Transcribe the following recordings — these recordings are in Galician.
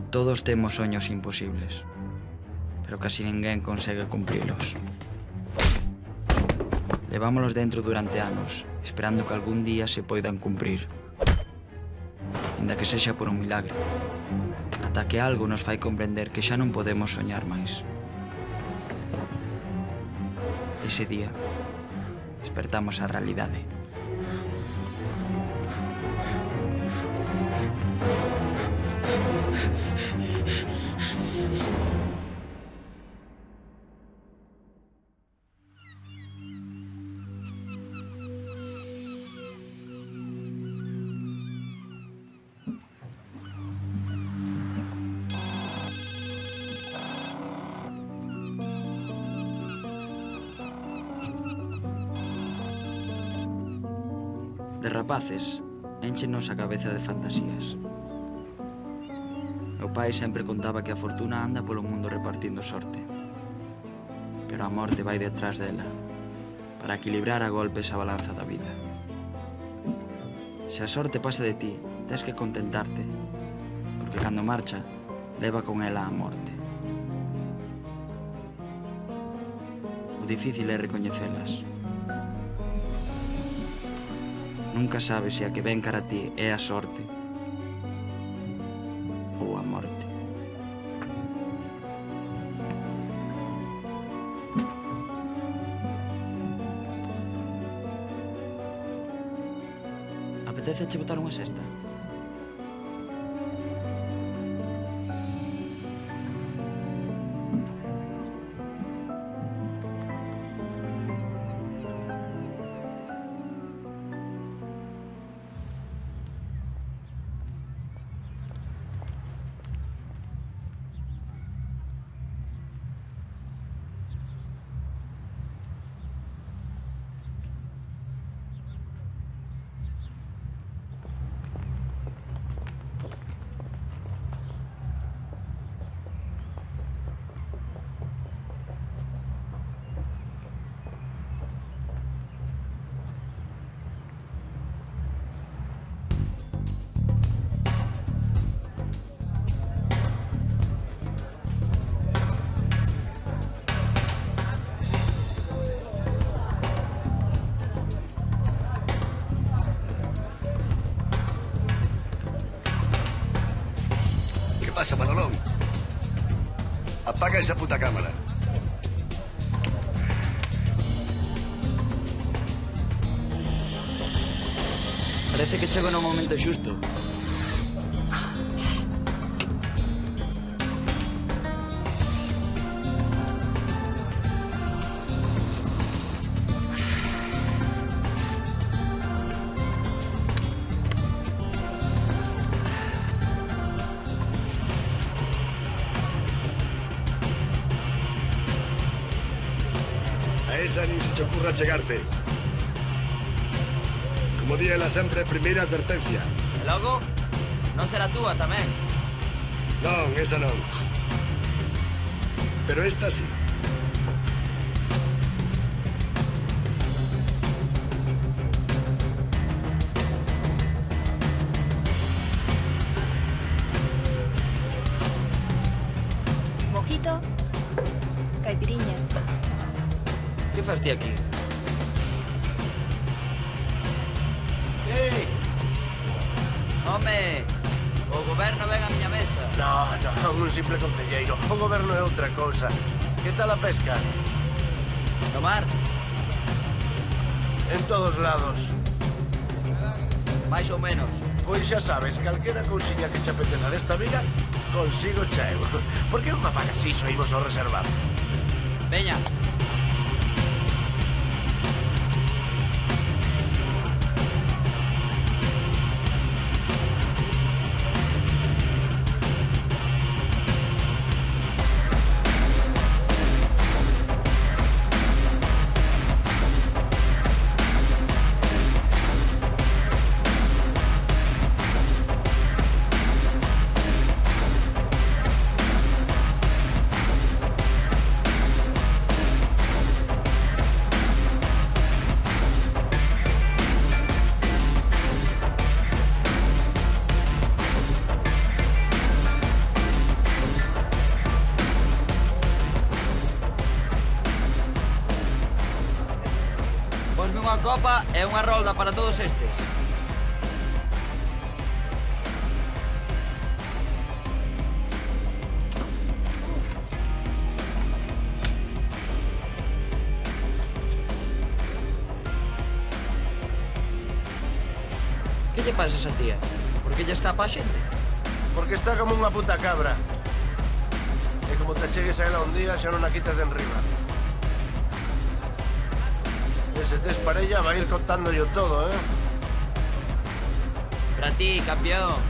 Todos temos soños imposibles, pero casi ninguén consegue cumprilos. Levámolos dentro durante anos, esperando que algún día se poidan cumprir. Inda que sexa por un milagre. Ata que algo nos fai comprender que xa non podemos soñar máis. Ese día, despertamos a realidade. De rapaces, énchenos a cabeza de fantasías. Meu pai sempre contaba que a fortuna anda polo mundo repartindo sorte, pero a morte vai detrás dela, para equilibrar a golpes a balanza da vida. Se a sorte pasa de ti, tes que contentarte, porque cando marcha, leva con ela a morte. O difícil é recoñecelas. Nunca sabes se a que ven cara a ti é a sorte ou a morte. Apetece che botar unha sesta? ¿Qué pasa, Manolón? Apaga esa puta cámara. Parece que chego no momento xusto. A esa nin se che ocurra chegarte. Como di ela sempre, primeira advertencia. E logo, non será túa tamén. Non, esa non. Pero esta sí. Mojito, caipiriña. Que fas ti aquí? Ei! Home! O goberno ven á miña mesa. No, un simple concelleiro. O goberno é outra cousa. Que tal a pesca? No mar, En todos lados. máis ou menos. Pois xa sabes, calquera cousiña que che apeteza desta vida, consigo xa eu. Por que non me apagas iso e imos ao reservado? Veña. copa e unha rolda para todos estes. Que lle pasa a esa tía? Por que lle escapa a xente? Porque está como unha puta cabra. E como te chegues a ela un día, xa non a quitas de enriba. E se tes parella, vai ir contándolle todo, eh? Para ti, campeón.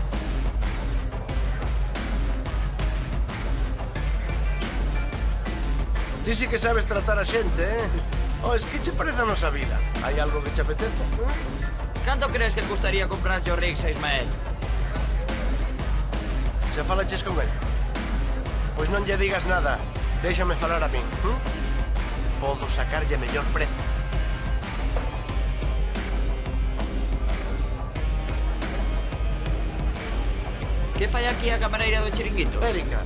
Ti sí que sabes tratar a xente, eh? Oh, es que che parece a nosa vida. Hai algo que che apeteza? Canto crees que custaría comprar yo Riggs a Ismael? Se falaches con él. Pois non lle digas nada. Déixame falar a min. Podo sacarlle mellor prezo. Que fai aquí a camareira do chiringuito? Erika,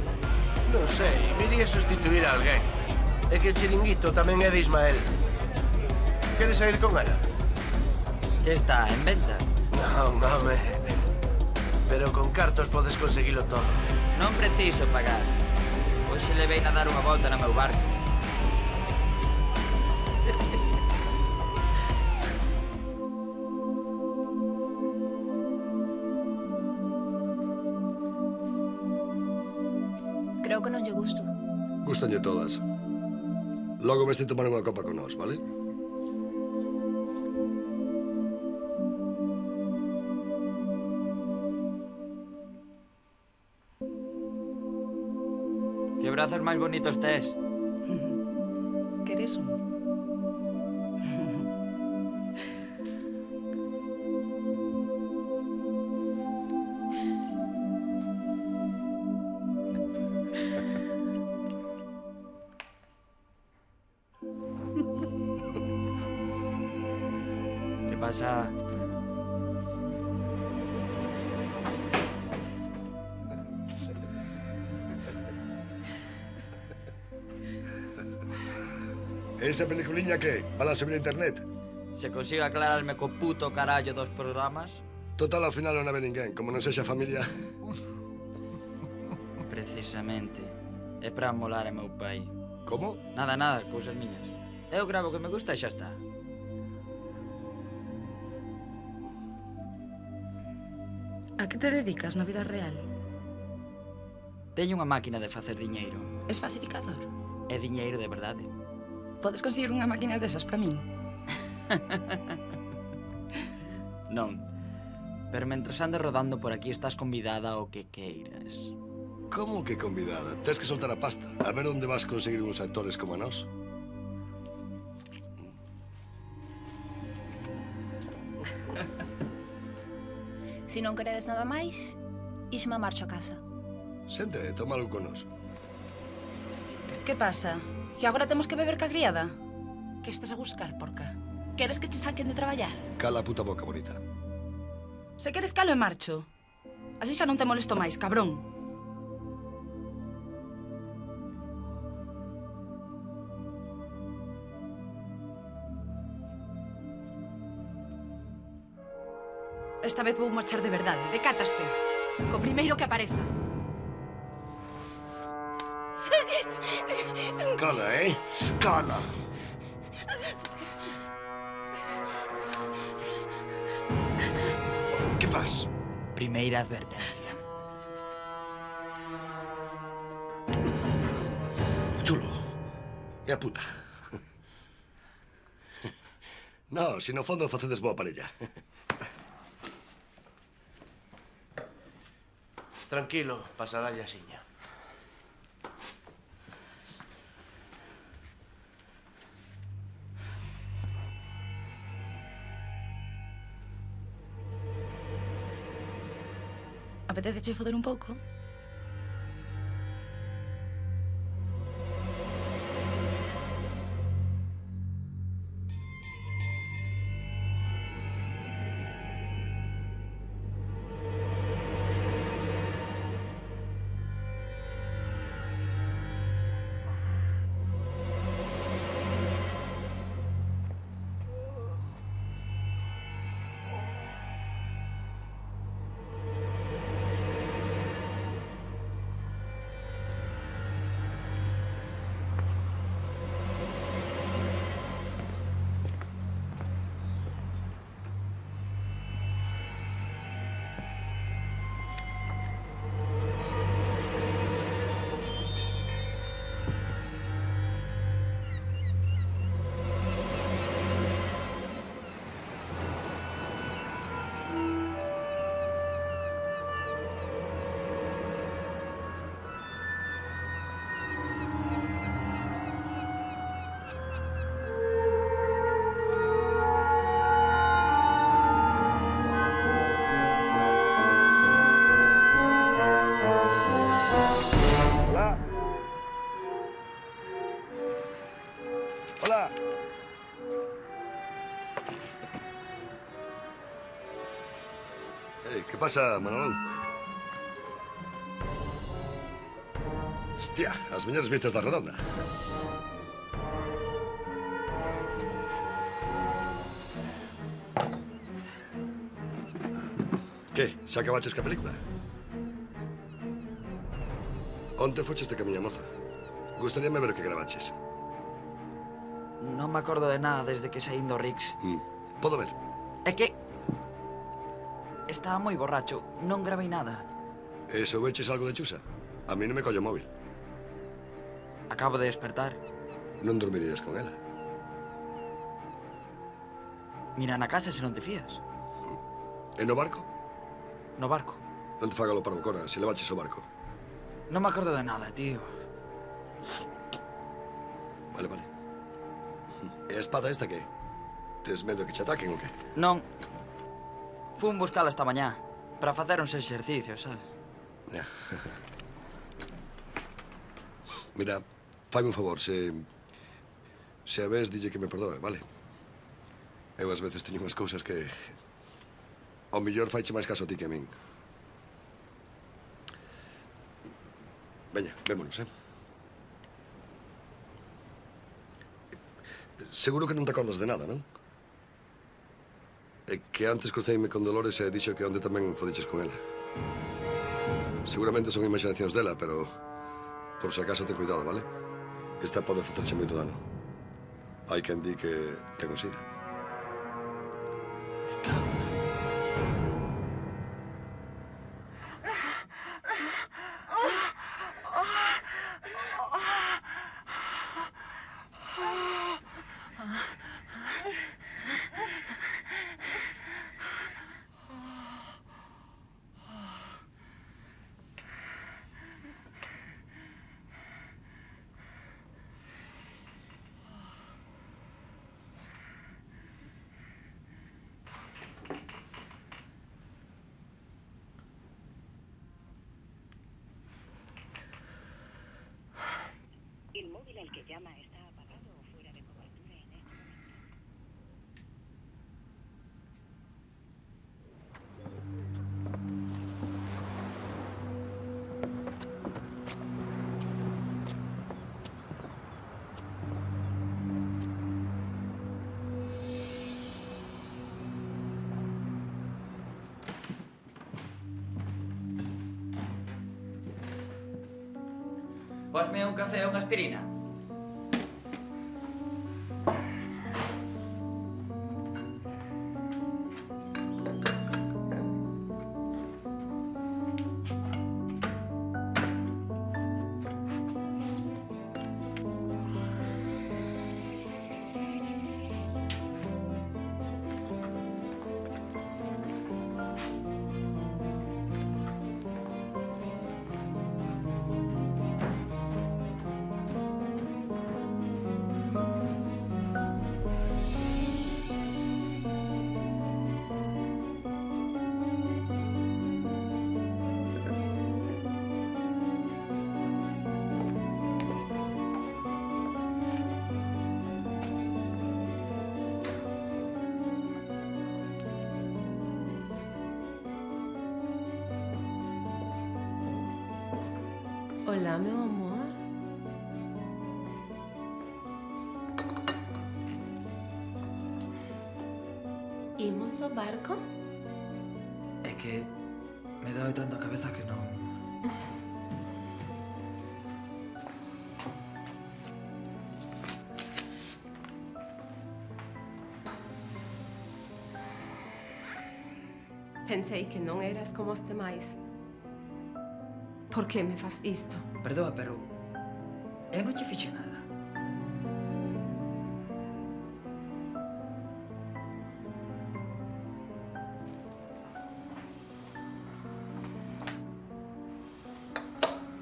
non sei, viría sustituir a alguén. É que o chiringuito tamén é de Ismael. Queres sair con ela? Que está en venta? Non, home. Pero con cartos podes conseguilo todo. Non preciso pagar. Hoxe levei a dar unha volta no meu barco. Creo que non lle gusto. Gustanlle todas. Logo veste tomar unha copa con nós, vale? Que brazos máis bonitos tes. Queres un? Que pasa? Esa peliculiña que? Para subir a internet? Se consigo aclararme co puto carallo dos programas. Total, ao final non a ve ninguén. Como non sexa familia... Precisamente. É para molar a meu pai. Como? Nada, nada, cousas miñas. Eu gravo o que me gusta e xa está. A que te dedicas na vida real? Teño unha máquina de facer diñeiro. Es falsificador? É diñeiro de verdade. Podes conseguir unha máquina desas para min? Non. Pero mentres andes rodando por aquí estás convidada ao que queiras. Como que convidada? Tens que soltar a pasta. A ver onde vas conseguir uns actores como a nós. Se non queredes nada máis, Isma marcho a casa. Xente, toma algo con nós. Que pasa? Que agora temos que beber ca criada? Que estás a buscar, porca? Queres que che saquen de traballar? Cala a puta boca, bonita. Se queres calo e marcho. Así xa non te molesto máis, cabrón. Esta vez vou marchar de verdade, decátaste. Co primeiro que apareza. Cala, eh? Cala. Que fas? Primeira advertencia. Chulo. E a puta. No, se no fondo facedes boa parella. Tranquilo, pasará a xiña. Apetece foder un pouco? pasa, Manolón? Hostia, as mellores vistas da redonda. Que, xa acabaches ca película? Onte focheste ca miña moza. Gustaríame ver o que gravaches. Non me acordo de nada desde que saín do Rix. Podo ver? É que... Estaba moi borracho. Non gravei nada. E soubeches algo de Chusa? A mí non me collo o móvil. Acabo de despertar. Non dormirías con ela. Mira na casa se non te fías. E no barco? No barco. Non te faga lo parvo, Cora, se levaches o barco. Non me acordo de nada, tío. Vale, vale. E a espada esta que? Tes medo que che ataquen ou que? Non. Fun buscala esta mañá para facer uns exercicios, sabes? Ya. Mira, faime un favor, se a ves, dille que me perdoe, vale? Eu ás veces teño unhas cousas que... Ao mellor faiche máis caso a ti que a min. Veña, vémonos, Seguro que non te acordas de nada, non? É que antes cruceime con Dolores e dixo que onde tamén fodiches con ela. Seguramente son imaginacións dela, pero... Por se acaso, ten cuidado, vale? Esta pode facerche moito dano. Hai quen di que ten o sida. El móvil al que llama está apagado o fuera de cobertura en este momento. Posme un café e unha aspirina. Hola, meu amor. Imos ao barco? É que me doi tanto a cabeza que non... Pensei que non eras como os demais. Por que me faz isto? Perdoa, pero... Eu non che fixe nada.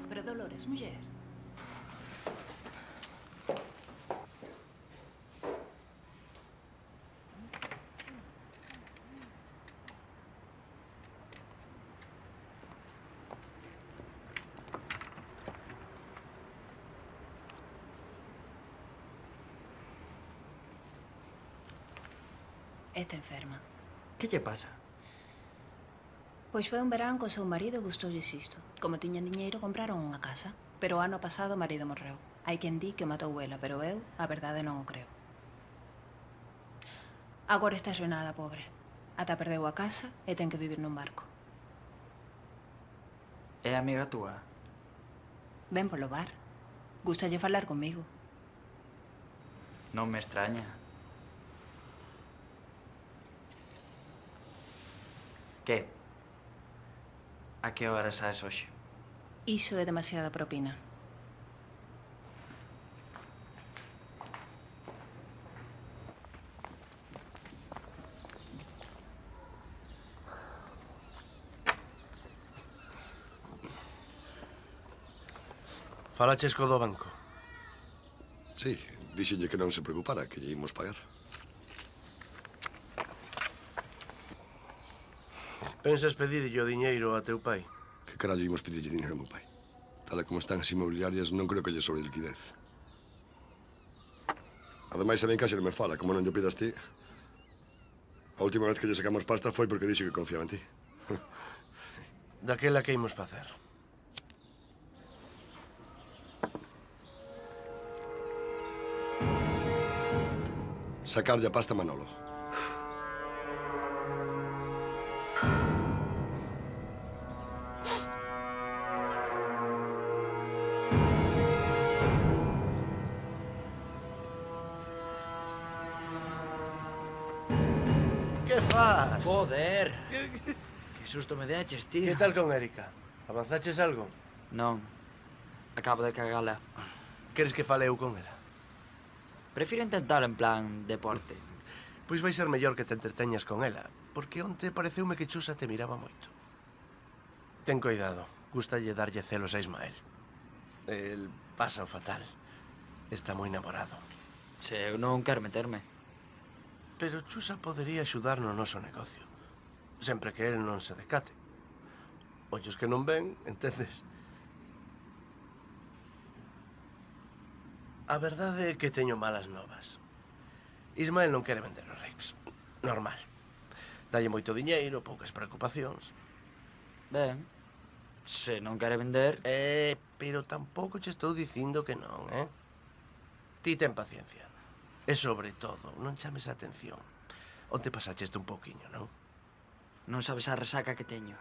Pero Dolores, muller. Está enferma. Que lle pasa? Pois foi un verán co seu marido e gustoulles isto. Como tiñan diñeiro, compraron unha casa. Pero o ano pasado o marido morreu. Hai quen di que o matou ela, pero eu, a verdade, non o creo. Agora está arruinada, pobre. Ata perdeu a casa e ten que vivir nun barco. É amiga túa? Ven polo bar. Gústalle falar comigo. Non me extraña. Que? A que hora saes hoxe? Iso é demasiada propina. Falaches co do banco. Sí, díxenlle que non se preocupara, que lle imos pagar. Pensas pedirlle o diñeiro a teu pai? Que carallo imos pedirlle dinero ao meu pai? Tal e como están as inmobiliarias, non creo que lle sobre liquidez. Ademais, a min case non me fala, como non lle pidas ti. A última vez que lle sacamos pasta foi porque dixo que confiaba en ti. Daquela que imos facer? Sacarlle a pasta a Manolo. Que faz? Joder! Que susto me deches, tío. Que tal con Erika? Avanzaches algo? Non. Acabo de cagala. Queres que fale eu con ela? Prefiro intentar en plan deporte. Pois vai ser mellor que te entreteñas con ela, porque onte pareceume que Chusa te miraba moito. Ten cuidado, gustalle darlle celos a Ismael. El pasa o fatal. Está moi namorado. Se eu non quero meterme. Pero Chusa podería axudar no noso negocio, sempre que el non se decate. Ollos que non ven, entendes? A verdade é que teño malas novas. Ismael non quere vender os Rex. Normal. Dalle moito diñeiro, poucas preocupacións. Ben, se non quere vender... Pero tampouco che estou dicindo que non, eh? Ti ten paciencia. E sobre todo, non chames a atención. Onte pasaches un pouquiño, non? Non sabes a resaca que teño.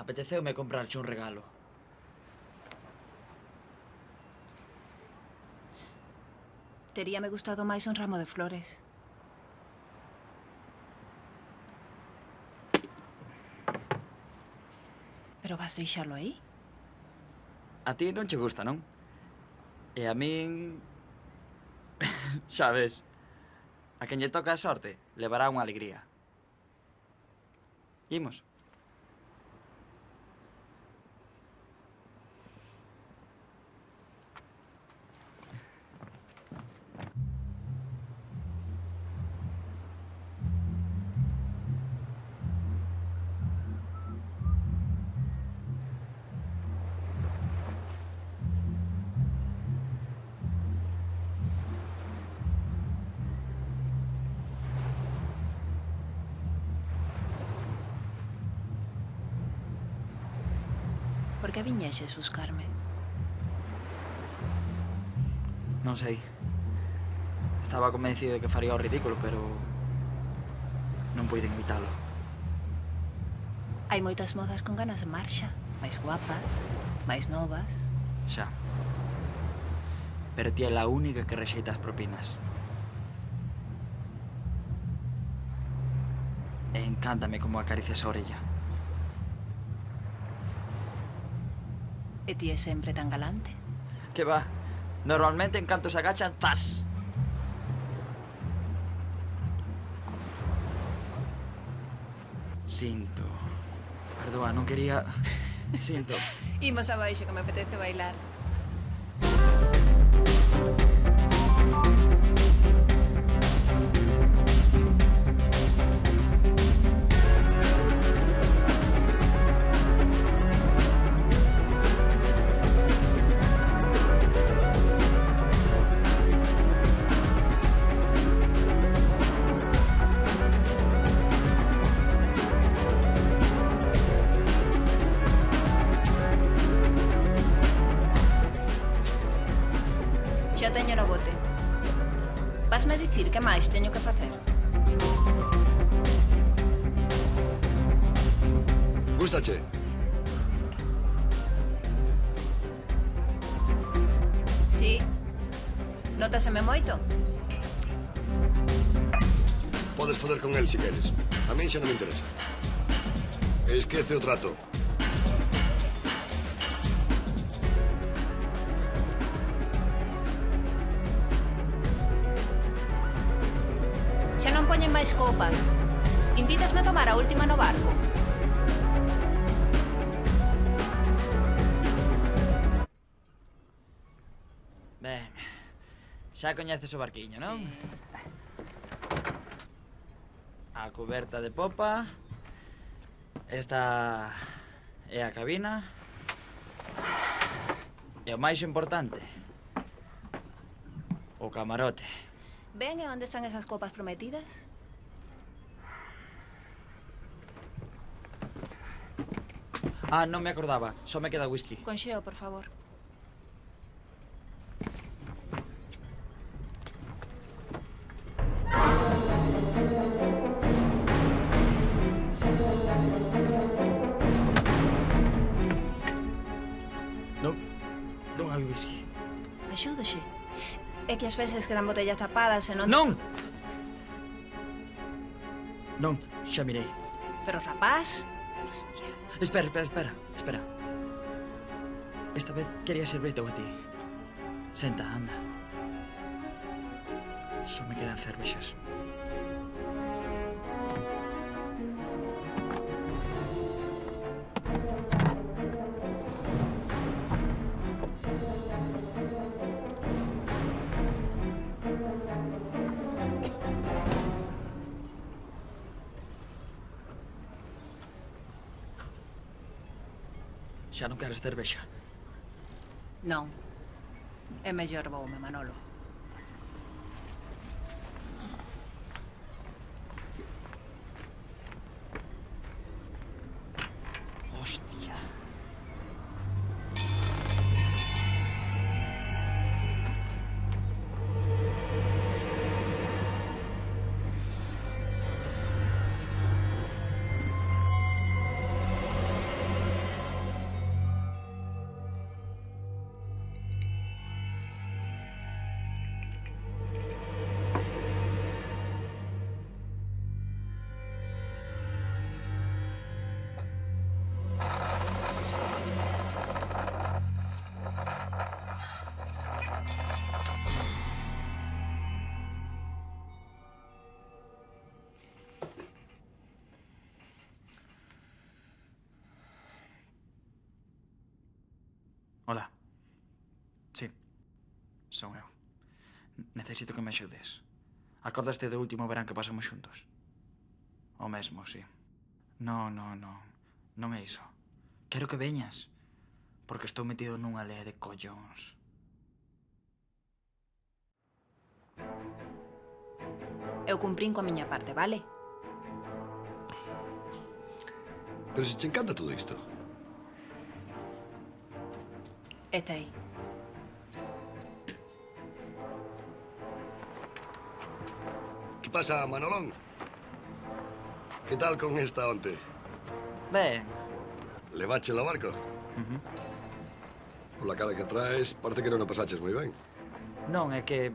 Apeteceume comprarche un regalo. Teríame gustado máis un ramo de flores. Pero vas deixalo aí? A ti non che gusta, non? E a min... Xa ves, a quen lle toca a sorte levará unha alegría. Imos. Por que viñeches buscarme? Non sei. Estaba convencido de que faría o ridículo, pero non puiden evitalo. Hai moitas modas con ganas de marcha. Máis guapas, máis novas. Xa. Pero ti é a única que rexeita as propinas. E encántame como acaricias a orella. E ti é sempre tan galante. Que va. Normalmente en canto se agachan, ¡zas! Sinto. Perdoa, non quería... Sinto. Imos abaixo que me apetece bailar. Xa teño no bote. Vasme dicir que máis teño que facer? Gústache? Sí. Nótaseme moito? Podes foder con el si queres. A min xa non me interesa. Esquece o trato. Xa non poñen máis copas. Invítasme a tomar a última no barco. Ben, xa coñeces o barquiño, non? Sí. A cuberta de popa. Esta é a cabina. E o máis importante, o camarote. Ben, e onde están esas copas prometidas? Ah, non me acordaba. Só me queda whisky. Con xeo, por favor. Non hai whisky. Axúdoxe. É que ás veces quedan botellas tapadas e non... Non! Non, xa mirei. Pero rapaz... Hostia. Espera. Esta vez quería servirte a ti. Senta, anda. Só me quedan cervexas. Xa non queres cervexa? Non. É mellor voume, Manolo. Hostia. Hola. Sí, son eu. Necesito que me axudes. Acordaste do último verán que pasamos xuntos? O mesmo, sí. Non é iso. Quero que veñas, porque estou metido nunha lea de collóns. Eu cumprín coa miña parte, vale? Pero se te encanta todo isto. Este aí. Que pasa, Manolón? Que tal con esta onte? Ben. Levache o barco? Pola cara que traes, parece que non o pasaches moi ben. Non, é que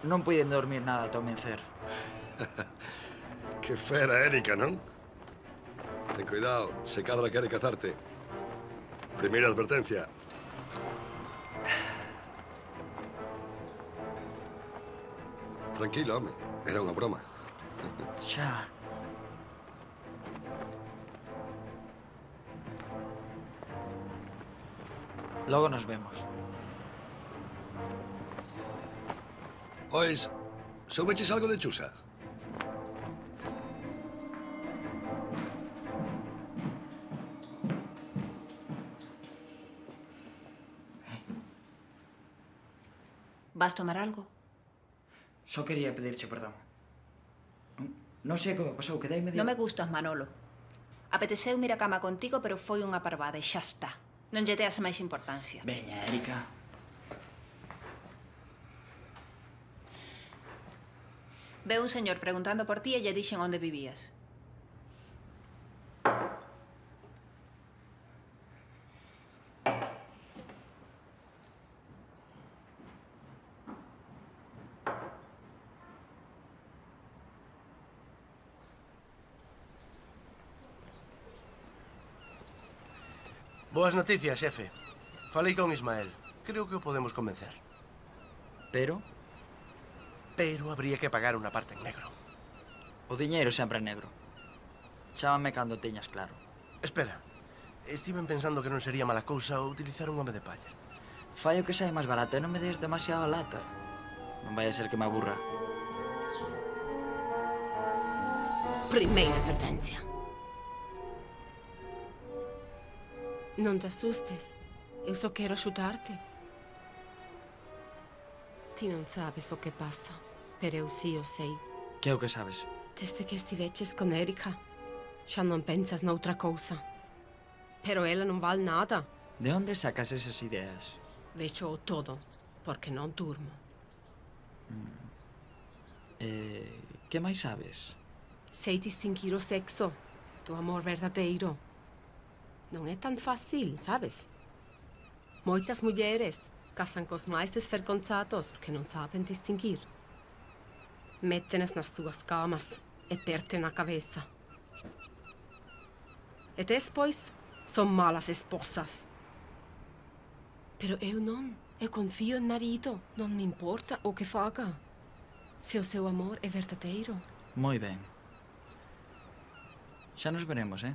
non puiden dormir nada ata o mencer. Que fera, Erika, non? Ten cuidado, se cadra quere cazarte. Primeira advertencia. Tranquilo, home. Era unha broma. Xa. Logo nos vemos. Ois, soubeches algo de Chusa? Vas tomar algo? Só quería pedirche perdón. Non sei como pasou, quedei medio... Non me gustas, Manolo. Apeteceu ir á cama contigo, pero foi unha parvada e xa está. Non lle deas máis importancia. Veña, Erika. Veu un señor preguntando por ti e lle dixen onde vivías. Boas noticias, xefe. Falei con Ismael. Creo que o podemos convencer. Pero Pero habría que pagar unha parte en negro. o diñeiro sempre é negro. Chámame cando teñas claro. Espera. Estiven pensando que non sería mala cousa utilizar un home de palla. Fai o que sai máis barato e non me des demasiada lata. Non vai a ser que me aburra. Primeira advertencia. Non te asustes. Eu só quero axudarte. Ti non sabes o que pasa, pero eu sí o sei. Que é o que sabes? Desde que estiveches con Erika, xa non pensas noutra cousa. Pero ela non val nada. De onde sacas esas ideas? Vexo o todo, porque non durmo. Que máis sabes? Sei distinguir o sexo do amor verdadeiro. Non é tan fácil, sabes? Moitas mulleres casan cos máis desvergonzados porque non saben distinguir. Métenas nas súas camas e perten a cabeza. E despois son malas esposas. Pero eu non. Eu confío en marido. Non me importa o que faga. Se o seu amor é verdadeiro. Moi ben. Xa nos veremos, eh?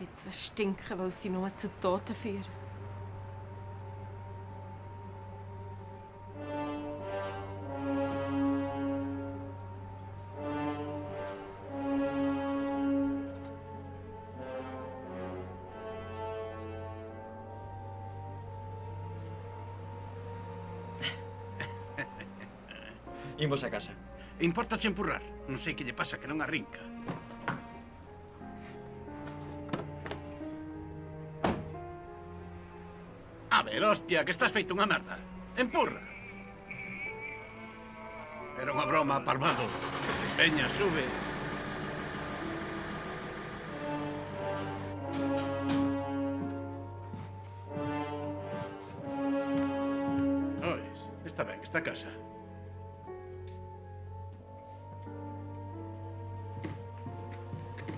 Die Witwe stinken, weil sie nur zu Toten führen. Imos a casa. Importache empurrar? Non sei que lle pasa, que non arrinca. A ver, hostia, que estás feito unha merda. Empurra. Era unha broma, palmado. Veña, sube. Ois, está ben, está a casa.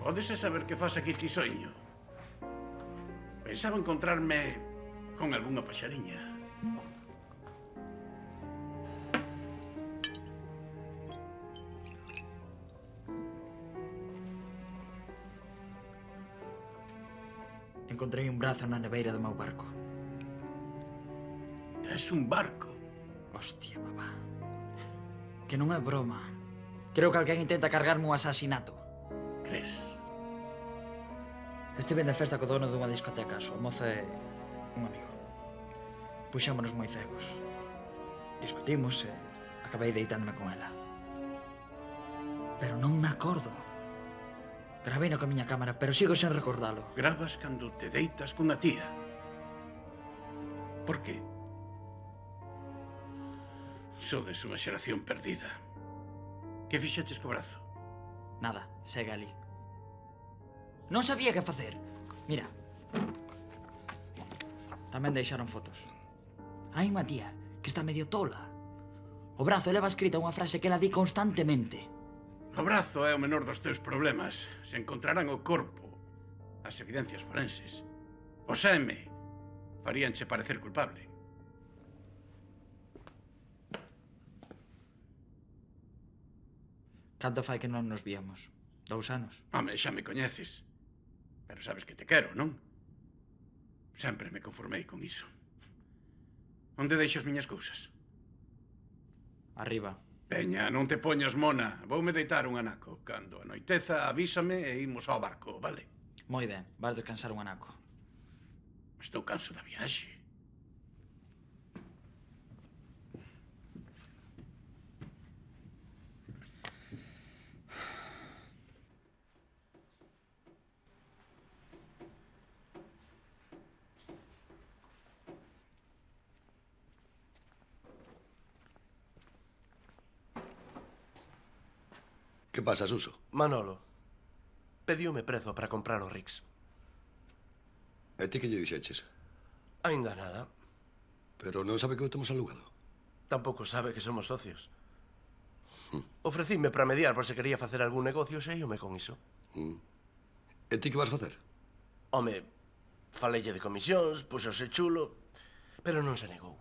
Pódese saber que faz aquí ti soiño? Pensaba encontrarme con algunha paxariña. Encontrei un brazo na neveira do meu barco. Tes un barco? Hostia, papá. Que non é broma. Creo que alguén intenta cargarme un asasinato. Crees? Estive de festa co dono dunha discoteca. A súa moza é un amigo. Puxámonos moi cegos. Discutimos e acabei deitándome con ela. Pero non me acordo. Gravei co a miña cámara, pero sigo sen recordalo. Gravas cando te deitas cunha tía. Por qué? Sodes unha xeración perdida. Que fixeches co brazo? Nada, segue ali. Non sabía que facer. Mira. Tamén deixaron fotos. Hai unha tía que está medio tola. O brazo leva escrita unha frase que ela di constantemente. O brazo é o menor dos teus problemas. Se encontrarán o corpo, as evidencias forenses. O seme faríanche parecer culpable. Canto fai que non nos víamos? 2 anos. Home, xa me coñeces. Pero sabes que te quero, non? Sempre me conformei con iso. Onde deixo as miñas cousas? Arriba. Peña, non te poñas mona. Voume deitar un anaco. Cando anoiteza, avísame e imos ao barco, vale? Moi ben, vas descansar un anaco. Estou canso da viaxe. Que pasa, Suso? Manolo, pediume prezo para comprar os rigs. E ti que lle dixeches? Ainda nada. Pero non sabe que o temos alugado? Tampouco sabe que somos socios. Ofrecíme para mediar por se quería facer algún negocio e íome con iso. E ti que vas facer? Home, faleille de comisións, puxose chulo, pero non se negou.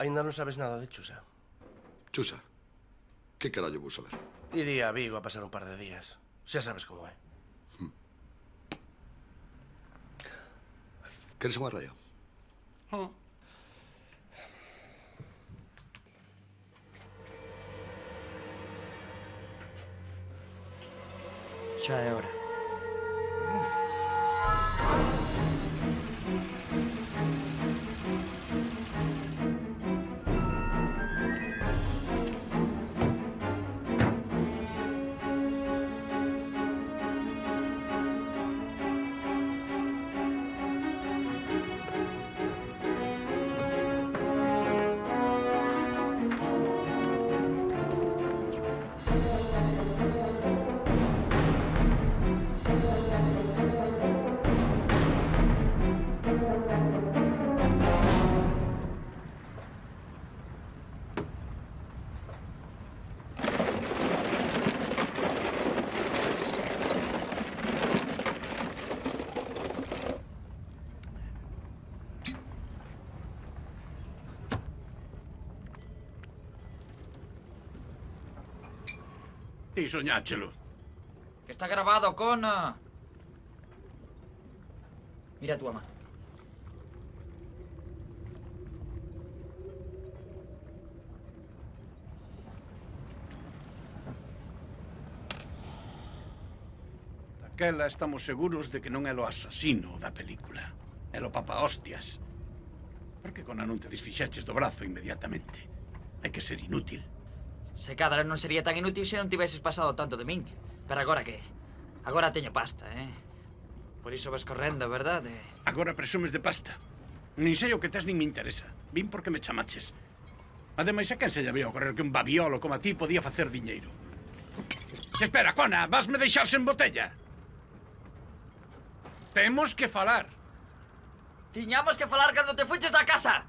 Ainda non sabes nada de Chusa. Chusa, que carallo vou saber? Iría a Vigo a pasar un par de días. Xa sabes como é. Queres unha raya? Xa é hora. Ti soñáchelo. Que está grabado, cona. Mira a túa man. Daquela estamos seguros de que non é o asasino da película. É o papa hostias. Por que cona non te desfixeches do brazo inmediatamente? Hai que ser inútil. Se cadra non sería tan inútil se non tiveses pasado tanto de min. Pero agora que? Agora teño pasta, Por iso vas correndo, verdade? Agora presumes de pasta. Nin sei o que tes nin me interesa. Vin porque me chamaches. Ademais, a quen se lle veo correr que un babiolo como a ti podía facer diñeiro? Espera, cona, vasme deixar sen botella? Temos que falar. Tiñamos que falar cando te fuches da casa.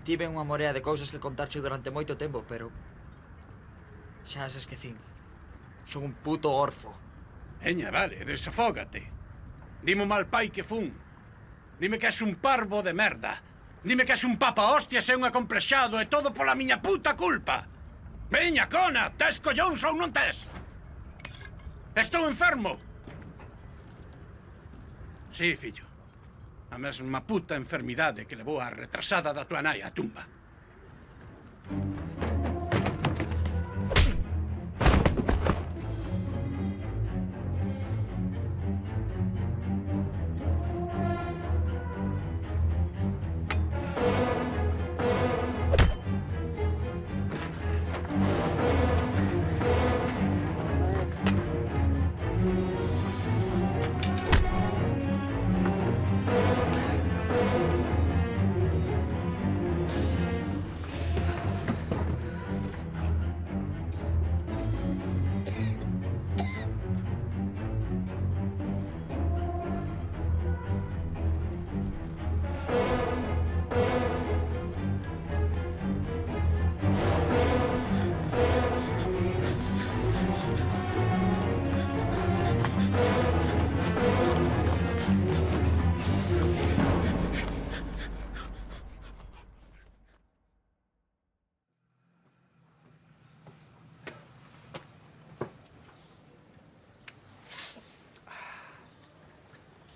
Tive unha morea de cousas que contarche durante moito tempo, pero xa as esquecín. Son un puto orfo. Eña, vale, desafógate. Dime o mal pai que fun. Dime que és un parvo de merda. Dime que és un papa hostias e un acomplexado e todo pola miña puta culpa. Veña, cona, tes collóns ou non tes? Estou enfermo. Sí, fillo. A mesma puta enfermidade que levou a retrasada da tua nai á tumba.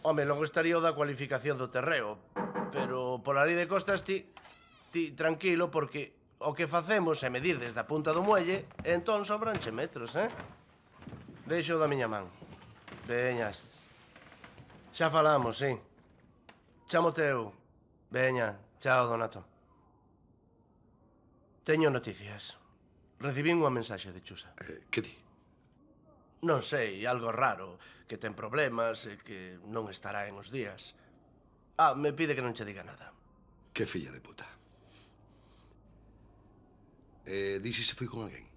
Home, logo estaría o da cualificación do terreo, pero pola lei de costas ti tranquilo, porque o que facemos é medir desde a punta do muelle e entón sobranche metros, Deixo da miña man. Veñas. Xa falamos, sí. Chamo teu. Veña, chao, Donato. Teño noticias. Recibín unha mensaxe de Chusa. Que di? Non sei, algo raro, que ten problemas e que non estará en os días. Me pide que non che diga nada. Que filla de puta. Di se foi con alguén?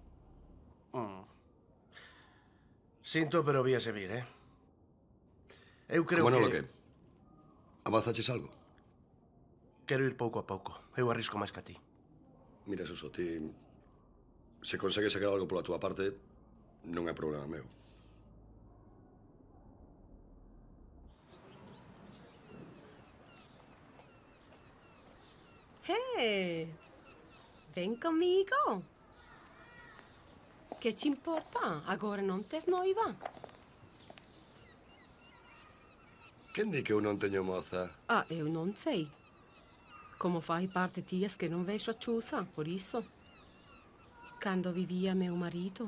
Sinto, pero víase vir, Eu creo Como non que... lo que? Avanzaches algo? Quero ir pouco a pouco. Eu arrisco máis que a ti. Mira, Suso, ti... Se consegues sacar algo pola túa parte, non é problema meu. Hey, ven comigo. Que te importa? Agora non tes noiva. Quen di que eu non teño moza? Eu non sei. Como fai parte dias que non vexo a Chusa, por iso. Cando vivía meu marido,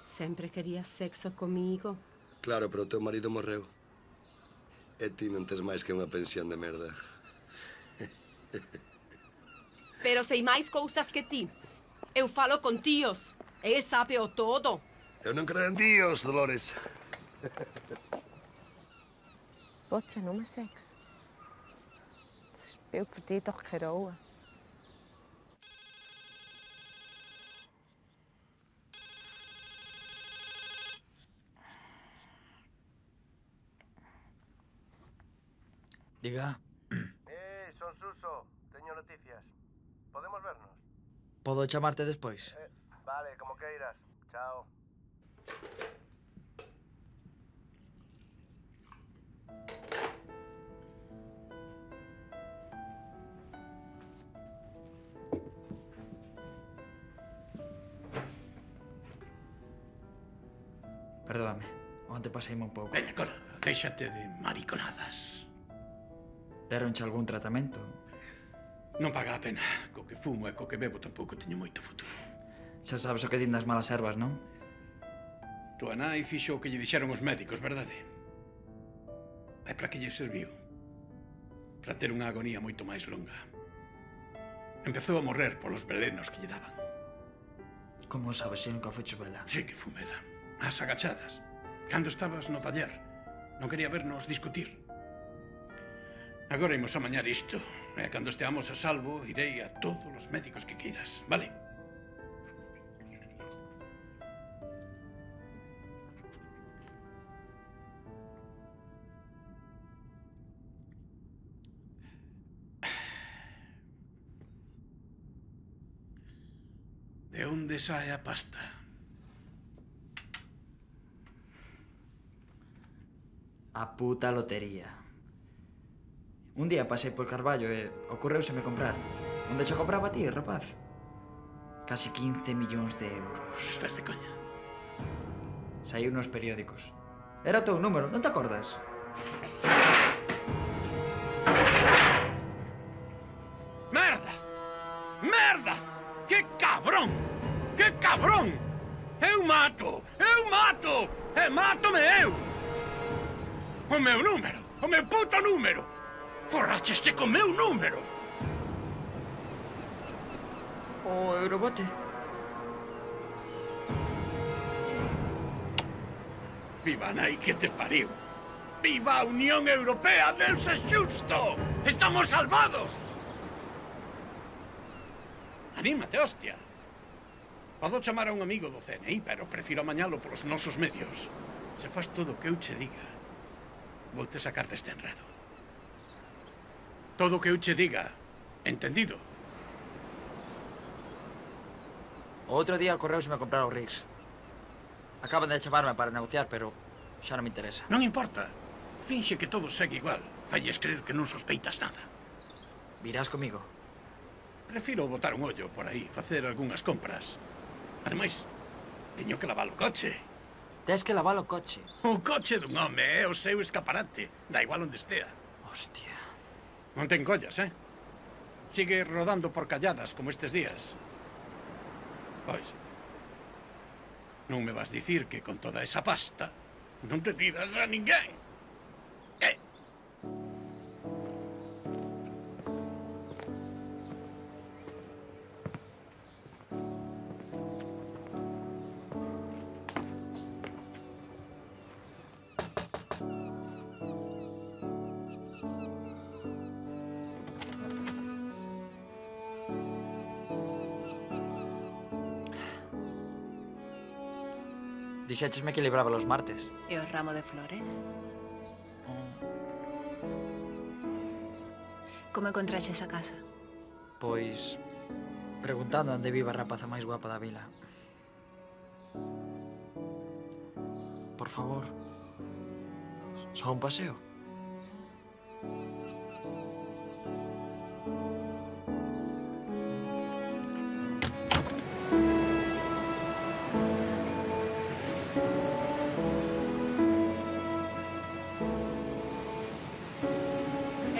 sempre quería sexo comigo. Claro, pero o teu marido morreu. E ti non tes máis que unha pensión de merda. Pero sei máis cousas que ti. Eu falo con tíos. E sabe o todo. Eu non creo en Dios, Dolores. Botja nummer 6. Speel voor dit toch gerouwen. Diga. Son Suso. Teño noticias. Podemos vernos? Podo chamarte despois? Vale, como queiras. Chao. Perdóame, onte paseime un pouco. Veña, cola, déxate de mariconadas. Deronche algún tratamento? Non paga a pena. Co que fumo e co que bebo tampouco teño moito futuro. Xa sabes o que din das malas ervas, non? Tua nai fixo o que lle dixeron os médicos, verdade? E para que lle serviu? Para ter unha agonía moito máis longa. Empezou a morrer polos velenos que lle daban. Como sabes se nunca fecho vela? Sí que fumela. As agachadas. Cando estabas no taller. Non quería vernos discutir. Agora imos amañar isto. E cando esteamos a salvo, irei a todos os médicos que queiras, vale? De onde sae a pasta? A puta lotería. Un día pasei por Carballo e ocorreuseme comprar. Onde xa compraba ti, rapaz? Casi 15 millóns de euros. Estás de coña. Saiu nos periódicos. Era o teu número, non te acordas? ¡Merda! ¡Merda! ¡Que cabrón! ¡Que cabrón! Eu mato! Eu mato! E mátome eu! O meu número! O meu puto número! Forracheste co meu número! O Eurobote. Viva a nai que te pariu! Viva a Unión Europea! Deus é xusto! Estamos salvados! Anímate, hostia! Podo chamar a un amigo do CNI, pero prefiro amañalo polos nosos medios. Se faz todo o que eu che diga, vou te sacar deste enredo. Todo o que eu che diga, entendido? O outro día ocorreuseme a comprar o Riggs. Acaban de chamarme para negociar, pero xa non me interesa. Non importa. Finxe que todo segue igual. Falles creer que non sospeitas nada. Virás comigo? Prefiro botar un ollo por aí, facer algunhas compras. Ademais, teño que lavar o coche. Tes que lavar o coche. O coche dun home é o seu escaparate. Da igual onde estea. Hostia. Non ten collas, Sigue rodando por calladas como estes días. Pois, non me vas dicir que con toda esa pasta non te tiras a ninguén. Dixéchesme que libraba los martes. E o ramo de flores? Como encontraxe esa casa? Pois... preguntando onde viva a rapaza máis guapa da vila. Por favor. Só un paseo.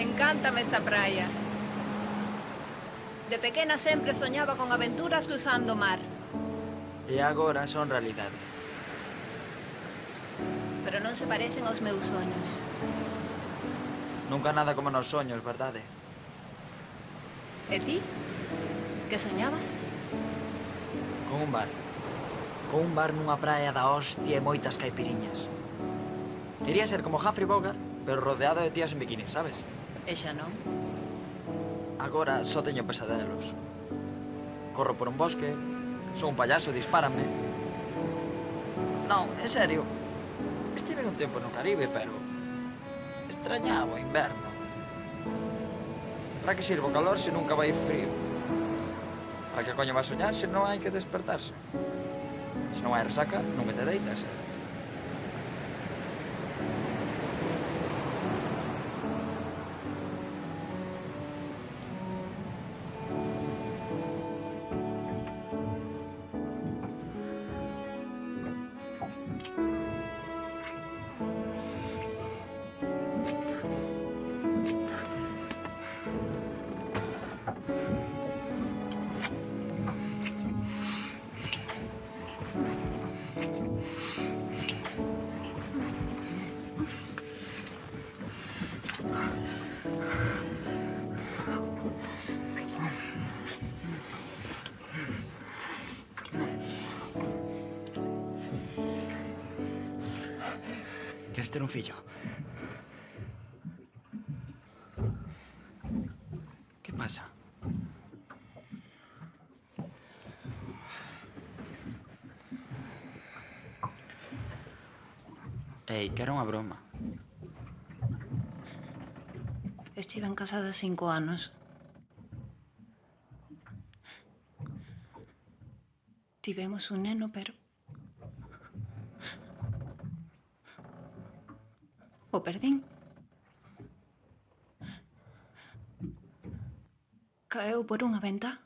Encántame esta praia. De pequena sempre soñaba con aventuras cruzando o mar. E agora son realidade. Pero non se parecen aos meus soños. Nunca nada como nos soños, verdade? E ti? Que soñabas? Con un bar. Con un bar nunha praia da hostia e moitas caipiriñas. Quería ser como Humphrey Bogart, pero rodeado de tías en bikini, sabes? E xa non? Agora só teño pesadelos. Corro por un bosque, sou un payaso, dispárame. Non, en serio. Estive un tempo no Caribe, pero... extrañaba o inverno. Para que sirvo o calor se nunca vai frío? Para que coño vai soñar se non hai que despertarse? Se non hai resaca, non me te deitas. Queres ter un fillo? Que pasa? Ei, que era unha broma. Estiven casada 5 anos. Tivemos un neno, pero... o perdín. Caeu por unha ventá.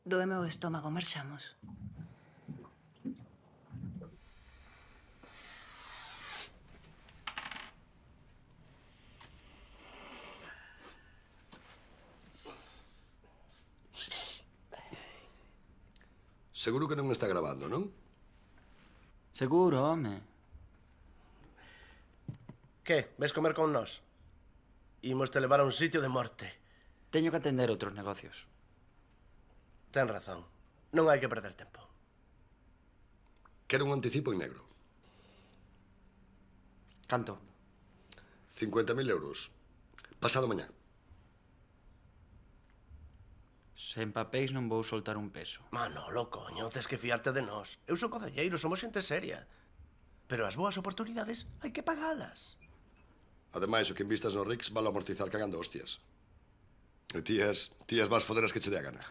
Doeme o estómago, marchamos. Seguro que non está grabando, non? Seguro, home. Que? Ves comer con nós? Imos te levar a un sitio de morte. Teño que atender outros negocios. Ten razón. Non hai que perder tempo. Quero un anticipo en negro. Canto? 50.000 euros. Pasado mañá. Sen papéis non vou soltar un peso. Manolo, coño, tes que fiarte de nós. Eu sou concelleiro, somos xente seria. Pero as boas oportunidades hai que pagalas. Ademais, o que invistas no Rix vale amortizar cagando hostias. E tías vas foder as que che dé a gana.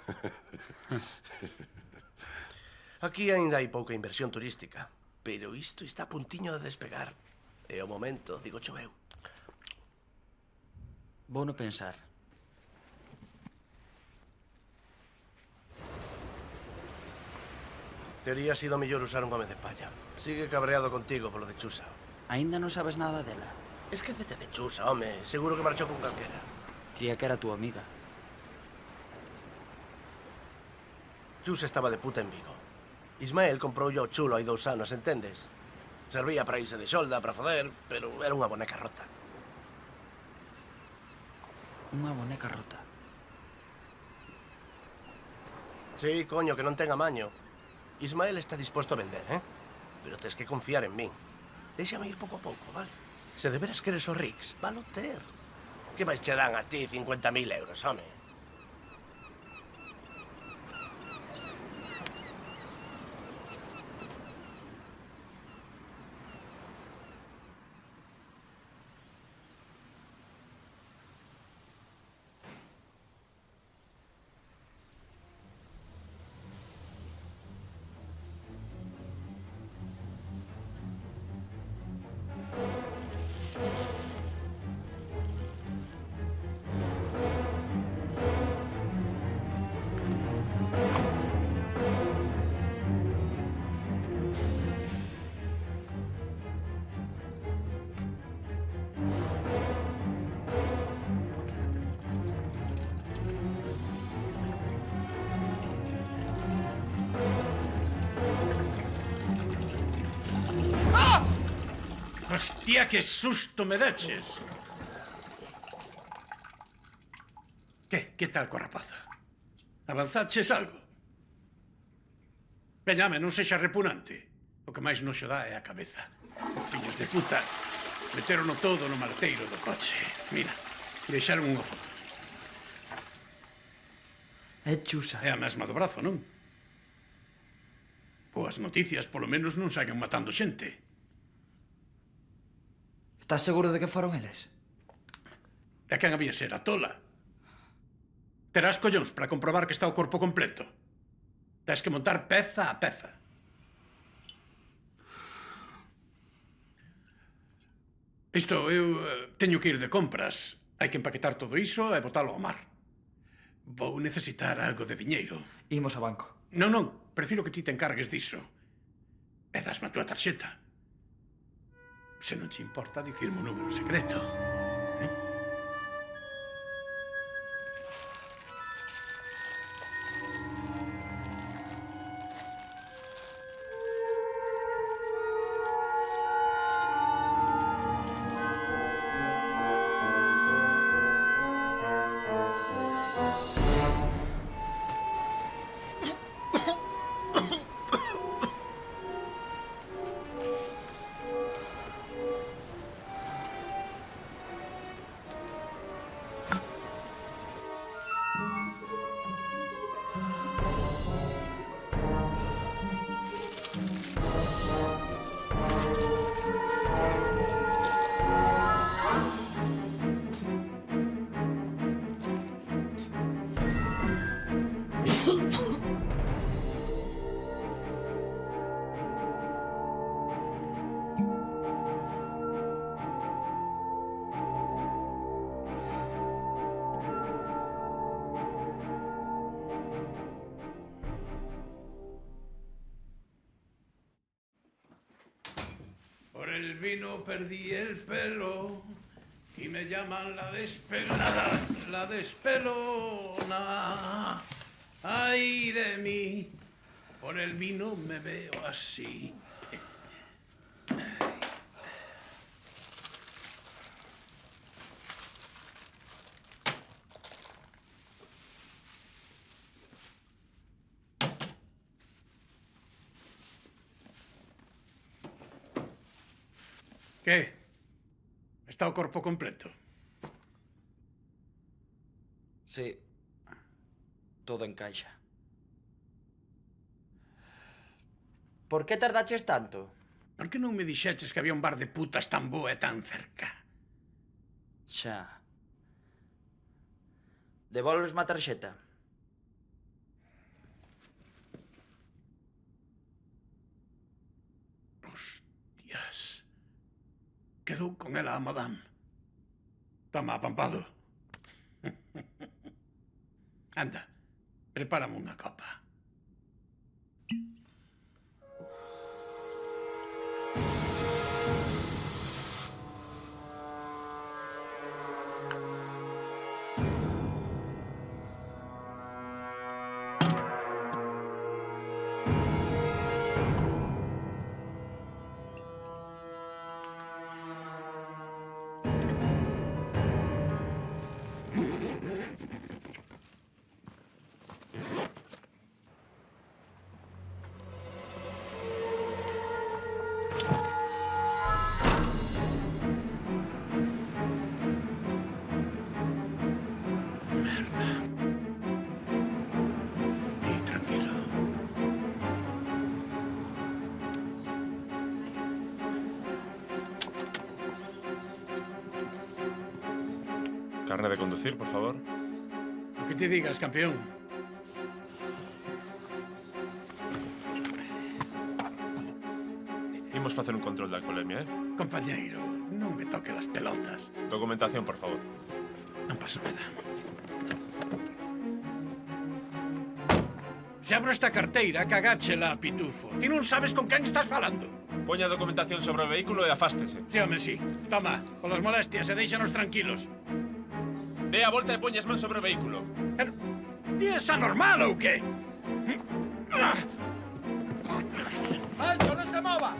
Aquí aínda hai pouca inversión turística, pero isto está a puntiño de despegar. É o momento, digo cho eu. Vou no pensar. Tería sido mellor usar un home de palla. Sigue cabreado contigo polo de Chusa. Aínda non sabes nada dela. Esquécete de Chusa, home. Seguro que marchou con calquera. Cría que era túa amiga. Chusa estaba de puta en Vigo. Ismael comprou o chulo hai 2 anos, entendes? Servía para irse de xolda, para foder, pero era unha boneca rota. Unha boneca rota. Sí, coño, que non ten amaño. Ismael está disposto a vender, eh? Pero tes que confiar en min. Déxame ir pouco a pouco, vale? Se de veras queres o Rix, valo ter. Que máis che dan a ti 50.000 euros, home? Hostia, que susto me deches. Que tal coa rapaza? Avanzaches algo? Veñame, non sexa repugnante. O que máis noxo dá é a cabeza. Os fillos de puta meterono todo no maleteiro do coche. Mira, deixaron un ojo. É Chusa. É a mesma do brazo, non? Boas noticias, polo menos non saen matando xente. Estás seguro de que foron eles? E quen había ser? A tola? Terás collóns para comprobar que está o corpo completo. Tens que montar peza a peza. Isto, eu teño que ir de compras. Hai que empaquetar todo iso e botalo ao mar. Vou necesitar algo de diñeiro. Imos ao banco. Non, prefiro que ti te encargues diso. E dasme a túa tarxeta. Se non te importa dicirme un número secreto. Por el vino perdí el pelo y me llaman la despelada, la despelona. Ay de mí, por el vino me veo así. ¿Qué? Está o corpo completo? Sí. Todo encaixa. Por que tardaches tanto? Por que non me dixeches que había un bar de putas tan boa e tan cerca? Xa. Devolvesme a tarxeta. Hostias. quedou con ela a madame. Toma, apampado. Anda, prepárame unha copa. Carne de conducir, por favor. O que te digas, campeón. Imos facer un control de alcoholemia, Compañeiro, non me toque las pelotas. Documentación, por favor. Non pasa nada. Se abro esta carteira, cagáchela, pitufo. Ti non sabes con quen estás falando. Poña a documentación sobre o vehículo e afástese. Sí, home, sí. Toma, polas molestias e déixanos tranquilos. Dé a volta e poña as mans sobre o vehículo. Pero, ti és anormal ou que? ¡Alto, non se mova!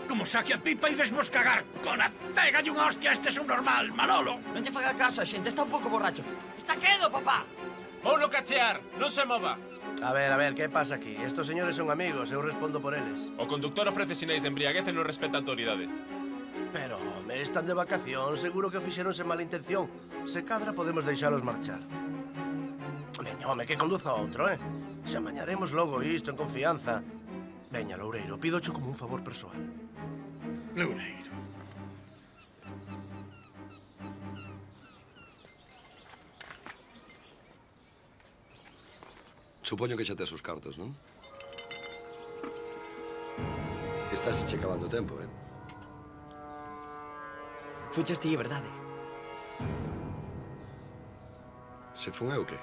Como saque a pipa e desvos cagar. Cona, pégalle unha hostia a este subnormal, Manolo. Non te faga caso, a xente está un pouco borracho. Está quedo, papá. Vouno cachear, non se mova. A ver, que pasa aquí? Estos señores son amigos, eu respondo por eles. O conductor ofrece sinais de embriaguez e non respeta a autoridade. Pero, home, están de vacación, seguro que o fixeron sen mala intención. Se cadra podemos deixalos marchar. Veña, home, que conduza outro, Xa mañaremos logo isto en confianza. Veña, Loureiro, pídocho como un favor persoal. Loureiro. Supoño que xa tes os cartos, non? Estás che acabando o tempo, Fuches ti, verdade? Se fun eu, que?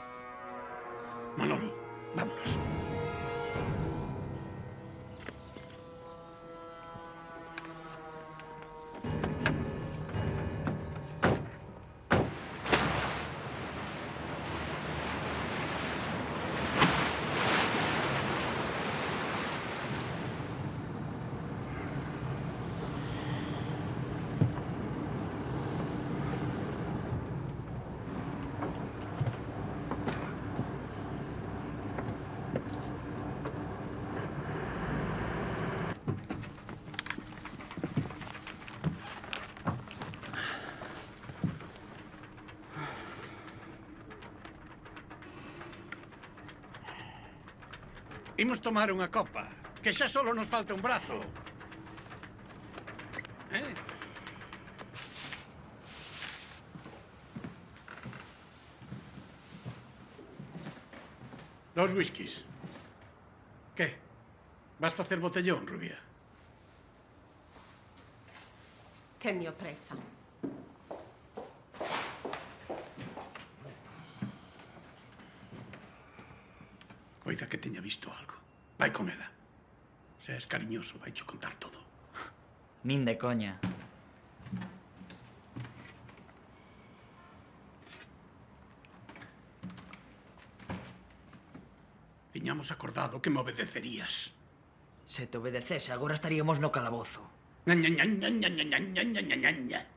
Manolo, vámonos. Imos tomar unha copa, que xa solo nos falta un brazo. Dos whiskies. Que? Vas facer botellón, rubia? Teño presa. Poida que teña visto algo. Vai con ela. Se és cariñoso, vai cho contar todo. Nin de coña. Tiñamos acordado que me obedecerías. Se te obedecese, agora estaríamos no calabozo. Ña, ña, ña, ña, ña, ña, ña, ña, ña, ña, ña.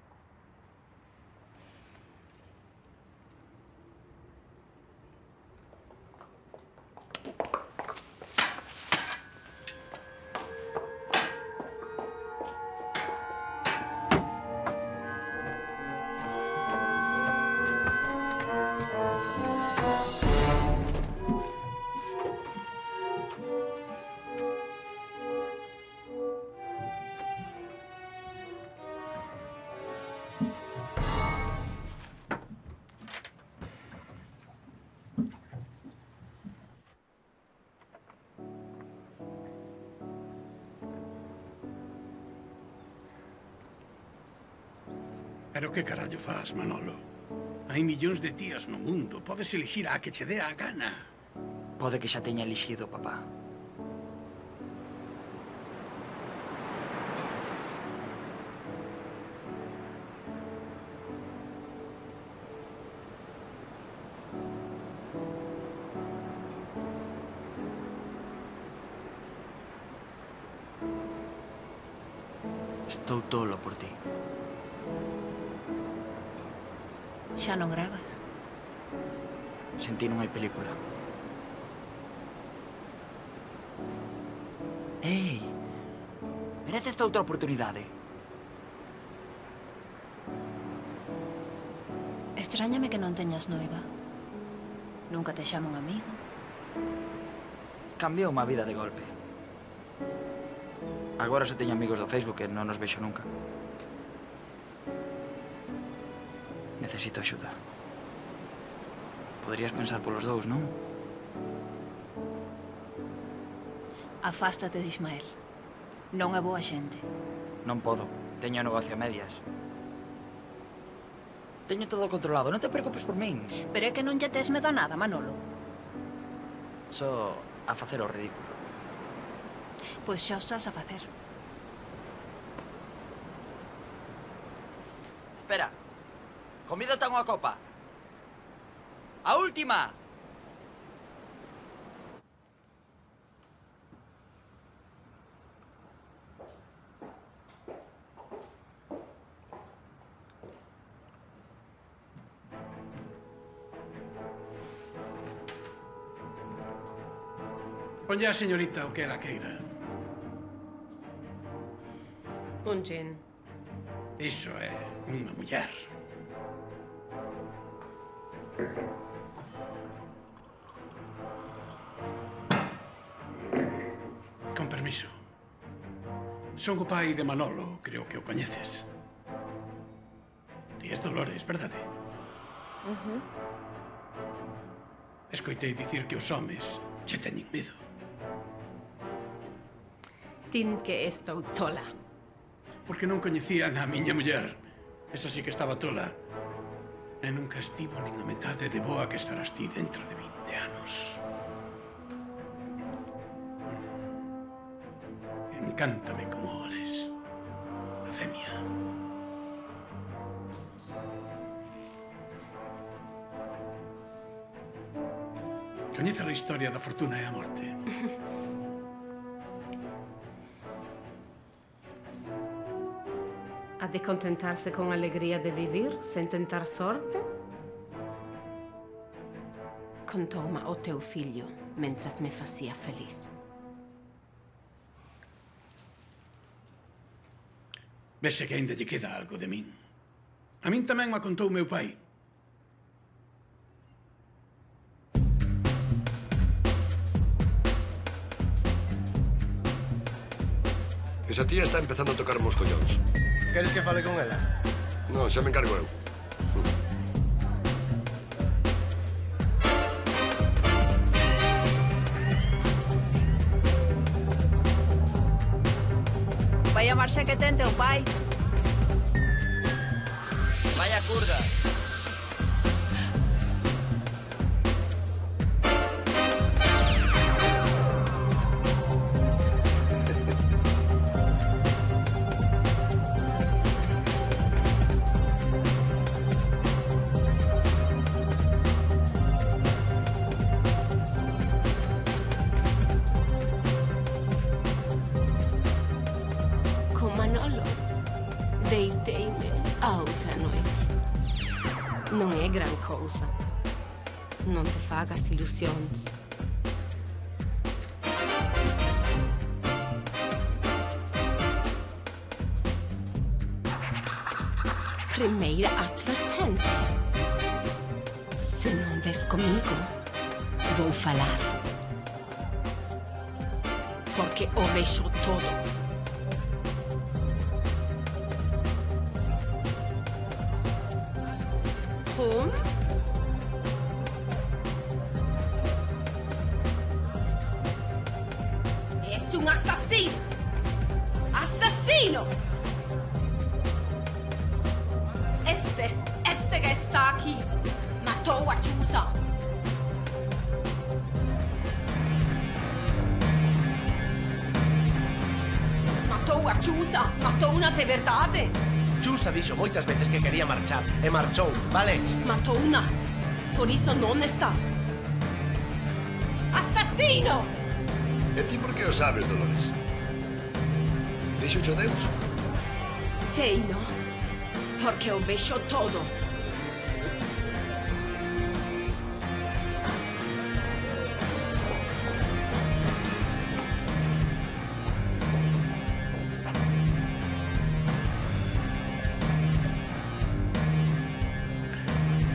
Pero que carallo faz, Manolo? Hai millóns de tías no mundo. Podes elixir a que che dé a gana. Pode que xa teña elixido, papá. Estou tolo por ti. Xa non gravas? Sentí non hai película. Ei, merece esta outra oportunidade. Extrañame que non teñas noiva. Nunca te chama un amigo. Cambiou má vida de golpe. Agora só teño amigos do Facebook e non nos vexo nunca. Necesito axuda. Poderías pensar polos dous, non? Afástate de Ismael. Non é boa xente. Non podo. Teño o negocio a medias. Teño todo controlado. Non te preocupes por min. Pero é que non lle tes medo a nada, Manolo. Só a facer o ridículo. Pois xa o estás a facer. Espera. Convídate a unha copa. A última. Ponlle a señorita o que ela queira. Un gin. Iso é unha muller. Con permiso. Son o pai de Manolo, creo que o coñeces. Ti és Dolores, verdade? Escoitei dicir que os homes che teñen medo. Tin que estou tola. Porque non coñecían a miña muller. Esa sí que estaba tola. E nunca estivo nin a metade de boa que estarás ti dentro de 20 anos. Encántame como oles. A femia. Coñece a historia da fortuna e a morte. Ha de contentarse con alegría de vivir, sen tentar sorte? Contoume o teu fillo, mentras me facía feliz. Vese que ainda lle queda algo de min. A min tamén me contou o meu pai. Esa tía está empezando a tocar os collóns. Queres que fale con ela? Non, xa me encargo eu. Vai a marcha que ten teu pai. Vaya curda. Con Manolo, deiteime a outra noite. Non é gran cousa. Non te fagas ilusións. Primeira advertencia. Se non ves comigo, vou falar. Porque o vexo todo. Hon? Es un assassino! Assassino! E chiusa! Matou a Chusa! Matouna de verdade! Chusa dixo moitas veces que quería marchar e marchou, vale? Matouna! Por iso non está. Asasino! E ti por que o sabes, Dolores? Dixo cho Deus? Sei, no? Porque o vexo todo.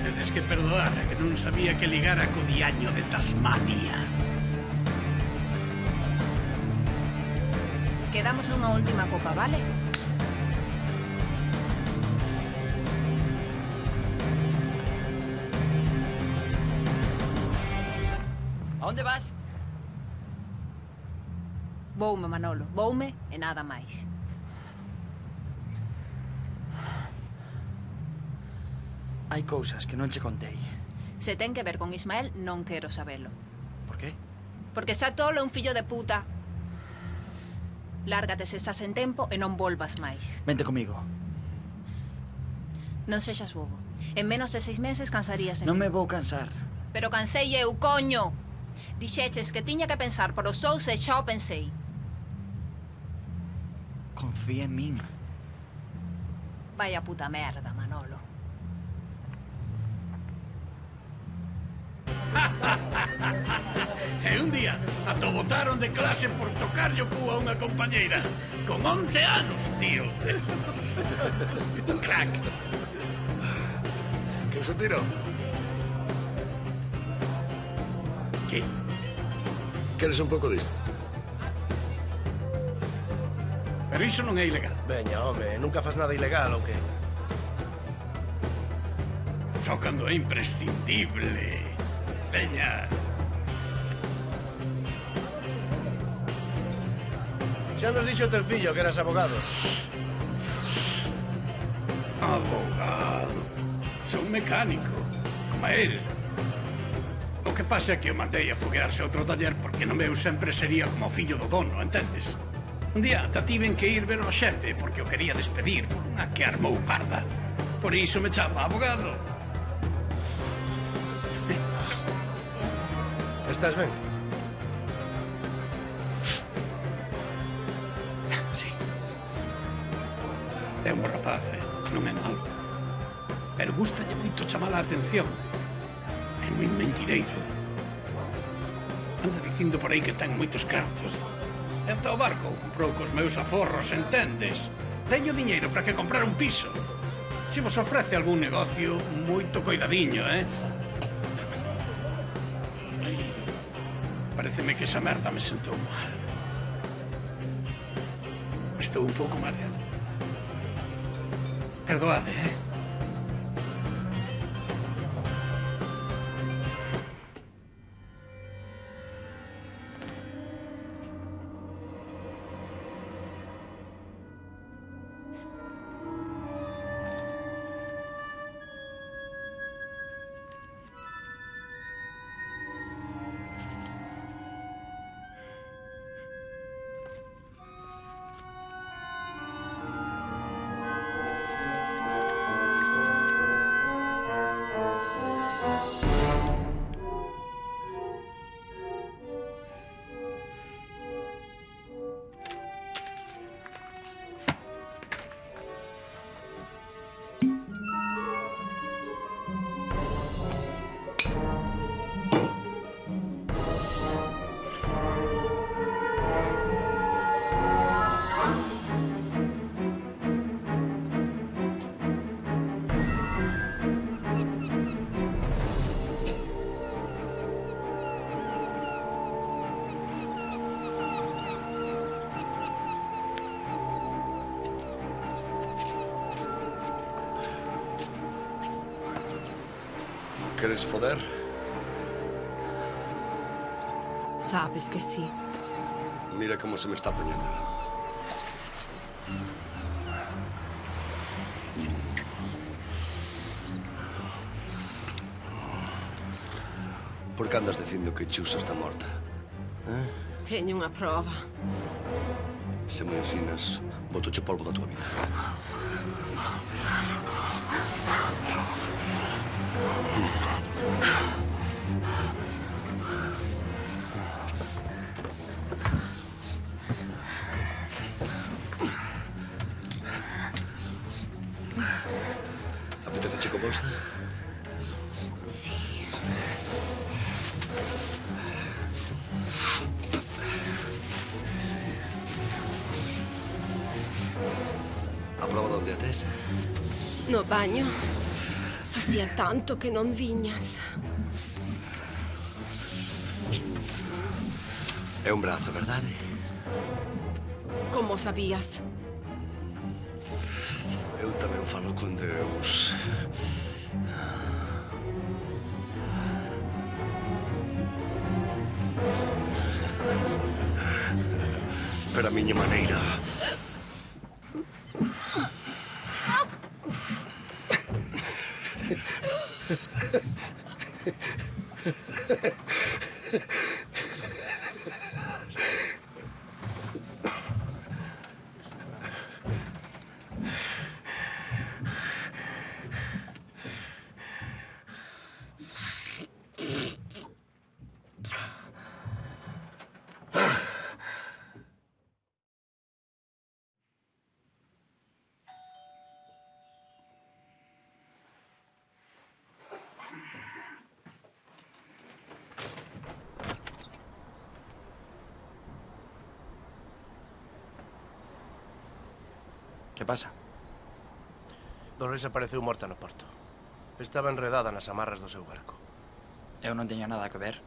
Tedes que perdoar, que non sabía que ligara co diaño de Tasmania. Quedamos nunha última copa, vale? A onde vas? Voume, Manolo, voume e nada máis. Hai cousas que non che contei. Se ten que ver con Ismael, non quero sabelo. Por qué? Porque xa tolo é un fillo de puta. Lárgate se estás en tempo e non volvas máis. Vente comigo. Non sexas bobo. En menos de 6 meses cansarías en Non mí. me vou cansar. Pero cansei eu, coño! Dixeches que tiña que pensar por os sous e xa o pensei. Confía en min. Vaya puta merda, Manolo. E un día ata botaron de clase por tocarlle o cu a unha compañeira. Con 11 anos, tío. Un crack. Que se tirou? Que? Queres un pouco disto? Pero iso non é ilegal. Veña, home, nunca fas nada ilegal, ou que? Só cando é imprescindible. Veña. Xa nos dixo o teu fillo que eras abogado. Abogado. Son mecánico, como él. O que pasa é que o mandei a foguearse a outro taller porque no meu sempre sería como fillo do dono, entendes? Un día ata tiven que ir ver o xefe porque o quería despedir por unha que armou parda. Por iso me chama abogado. Estás ben? Sí. É un rapaz, non é malo. Pero gustalle moito chamar a atención. É moi mentireiro. Anda dicindo por aí que ten moitos cartos. E ata o barco comprou cos meus aforros, entendes? Teño diñeiro para que comprar un piso. Se vos ofrece algún negocio, moito coidadiño, Ai, pareceme que esa merda me sentou mal. Estou un pouco mareado. Perdoade, Queres foder? Sabes que sí. Mira cómo se me está poniendo. Por que andas dicindo que Chusa está morta? Teño unha prova. Se me ensinas, botoche polvo da tua vida. Apetece chico bolsa? Sí. A prova onde a tes? No baño. Facía tanto que non viñas. É un brazo, verdade? Como sabías? Eu tamén falo con Deus. Pero a miña maneira. Que pasa? Dolores apareceu morta no porto. Estaba enredada nas amarras do seu barco. Eu non teño nada que ver.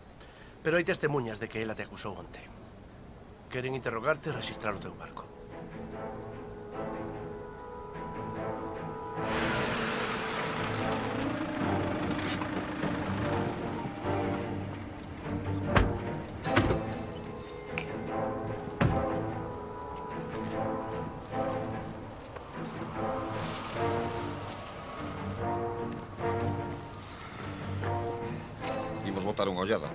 Pero hai testemunhas de que ela te acusou onte. Queren interrogarte e registrar o teu barco. Imos botar unha ollada.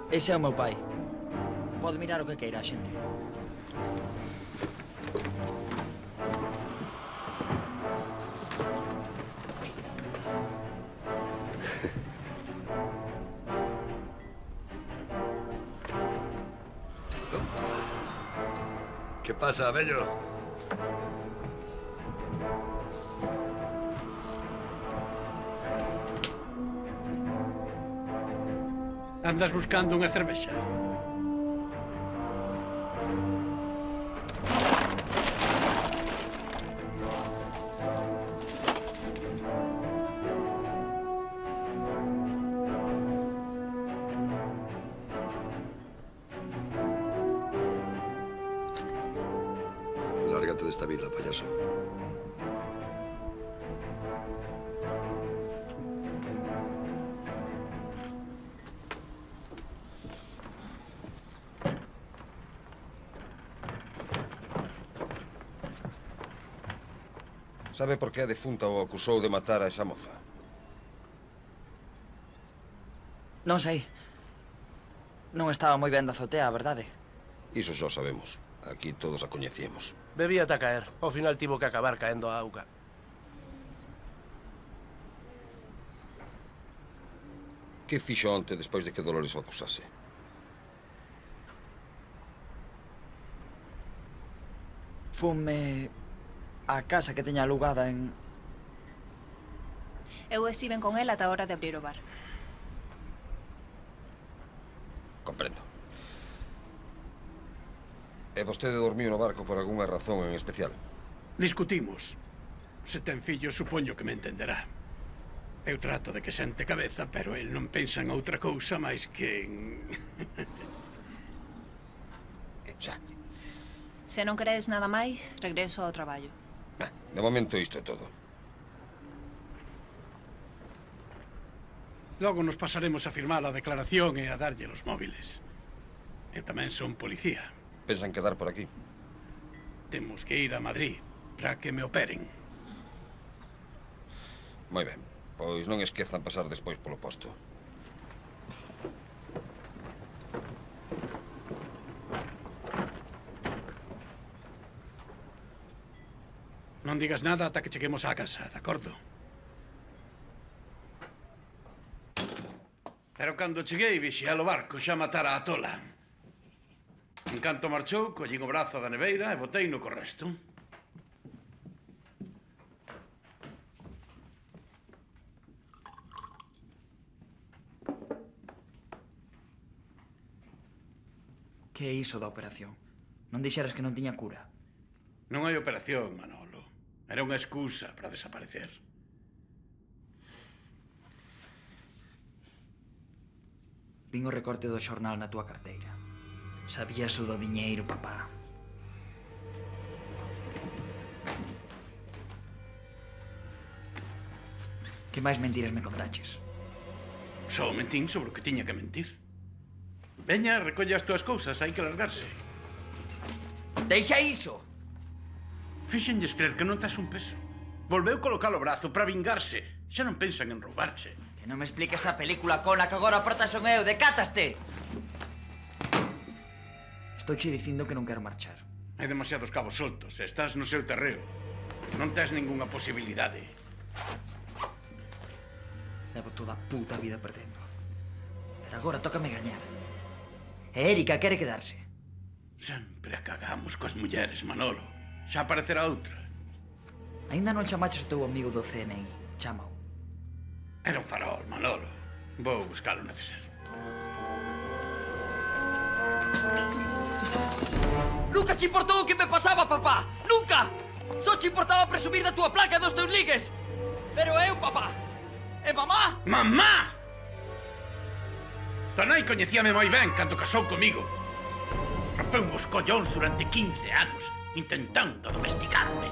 Ese é o meu pai. Pode mirar o que queira a xente. Que pasa, vello? Andas buscando unha cervexa? Lárgate desta vila, payaso. Sabe por que a defunta o acusou de matar a esa moza? Non sei. Non estaba moi ben da azotea, a verdade. Iso xa o sabemos. Aquí todos a coñecíamos. Bebía ata caer. Ao final tivo que acabar caendo a auga. Que fixo onte despois de que Dolores o acusase? Fume a casa que teña alugada en... Eu estiven con ela ata a hora de abrir o bar. Comprendo. E vostede dormiu no barco por algunha razón en especial? Discutimos. Se ten fillos, supoño que me entenderá. Eu trato de que sente cabeza, pero el non pensa en outra cousa máis que en... Xa. Se non queredes nada máis, regreso ao traballo. De momento isto é todo. Logo nos pasaremos a firmar a declaración e a darlle os móviles. Eu tamén son policía. Pensan quedar por aquí? Temos que ir a Madrid para que me operen. Moi ben, pois non esquezan pasar despois polo posto. Non digas nada ata que cheguemos á casa, de acordo? Pero cando cheguei, vixía o barco xa matara a tola. En canto marchou, collín o brazo da neveira e botei no co resto. Que é iso da operación? Non dixeras que non tiña cura. Non hai operación, Manolo. Era unha excusa para desaparecer. Vin o recorte do xornal na túa carteira. Sabías o do diñeiro, papá. Que máis mentiras me contaches? Só mentín sobre o que tiña que mentir. Veña, recolle as túas cousas, hai que largarse. Deixa iso! Fíxenlles crer que non tes un peso. Volveu colocar o brazo para vingarse. Xa non pensan en roubarche. Que non me expliques a película, Cona, que agora a prota son eu. Decátaste! Estouche dicindo que non quero marchar. Hai demasiados cabos soltos. Estás no seu terreo. Non tes ningunha posibilidade. Levo toda a puta vida perdendo. Pero agora tócame gañar. E Erika quere quedarse. Sempre a cagamos coas mulleres, Manolo. Xa aparecerá outra. Ainda non chamaches o teu amigo do CNI. Chámao. Era un farol, Manolo. Vou buscalo neceser. Nunca che importou o que me pasaba, papá! Nunca! Só che importaba presumir da túa placa e dos teus ligues! Pero eu, papá! E mamá? Mamá! Tua nai coñecíame moi ben cando casou comigo. Rompeu os collóns durante 15 anos intentando domesticarme.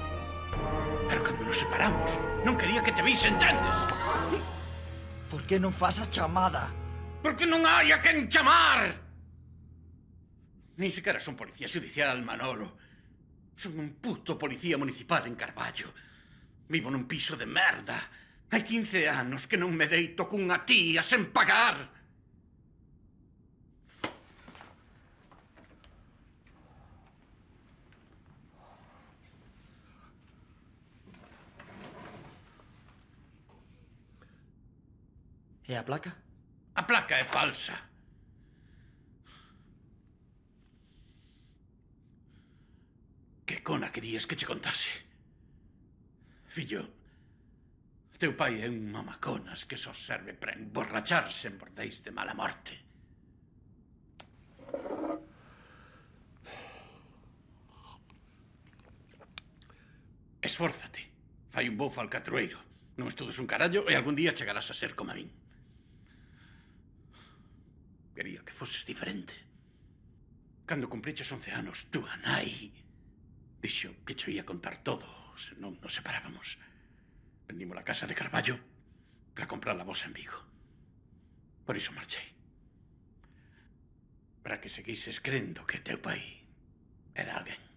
Pero cando nos separamos, non quería que te vise, entendes? Por que non fas a chamada? Porque non hai a quen chamar! Nin sequera son policía judicial, Manolo. Son un puto policía municipal en Carballo. Vivo nun piso de merda. Hai 15 anos que non me deito cunha tía sen pagar. E a placa? A placa é falsa. Que cona querías que che contase? Fillo, teu pai é un mamaconas que só serve para emborracharse en bordéis de mala morte. Esfórzate. Fai un bo falcatrueiro. Non estudes un carallo e algún día chegarás a ser como a min. Quería que foses diferente. Cando cumpriches 11 anos, túa nai dixo que cho ia contar todo, se non nos separábamos. Vendimos a casa de Carballo para comprar a vos en Vigo. Por iso marchei. Para que seguises crendo que teu pai era alguén.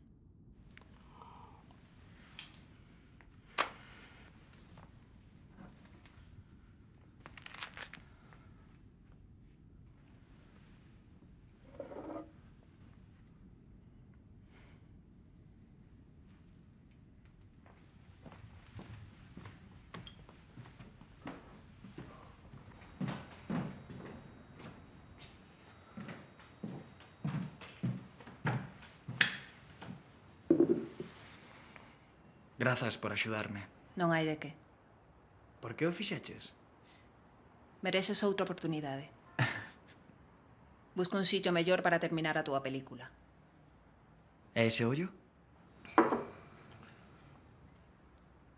Grazas por axudarme. Non hai de que. Por que o fixeches? Mereces outra oportunidade. Busca un sitio mellor para terminar a túa película. E ese ollo?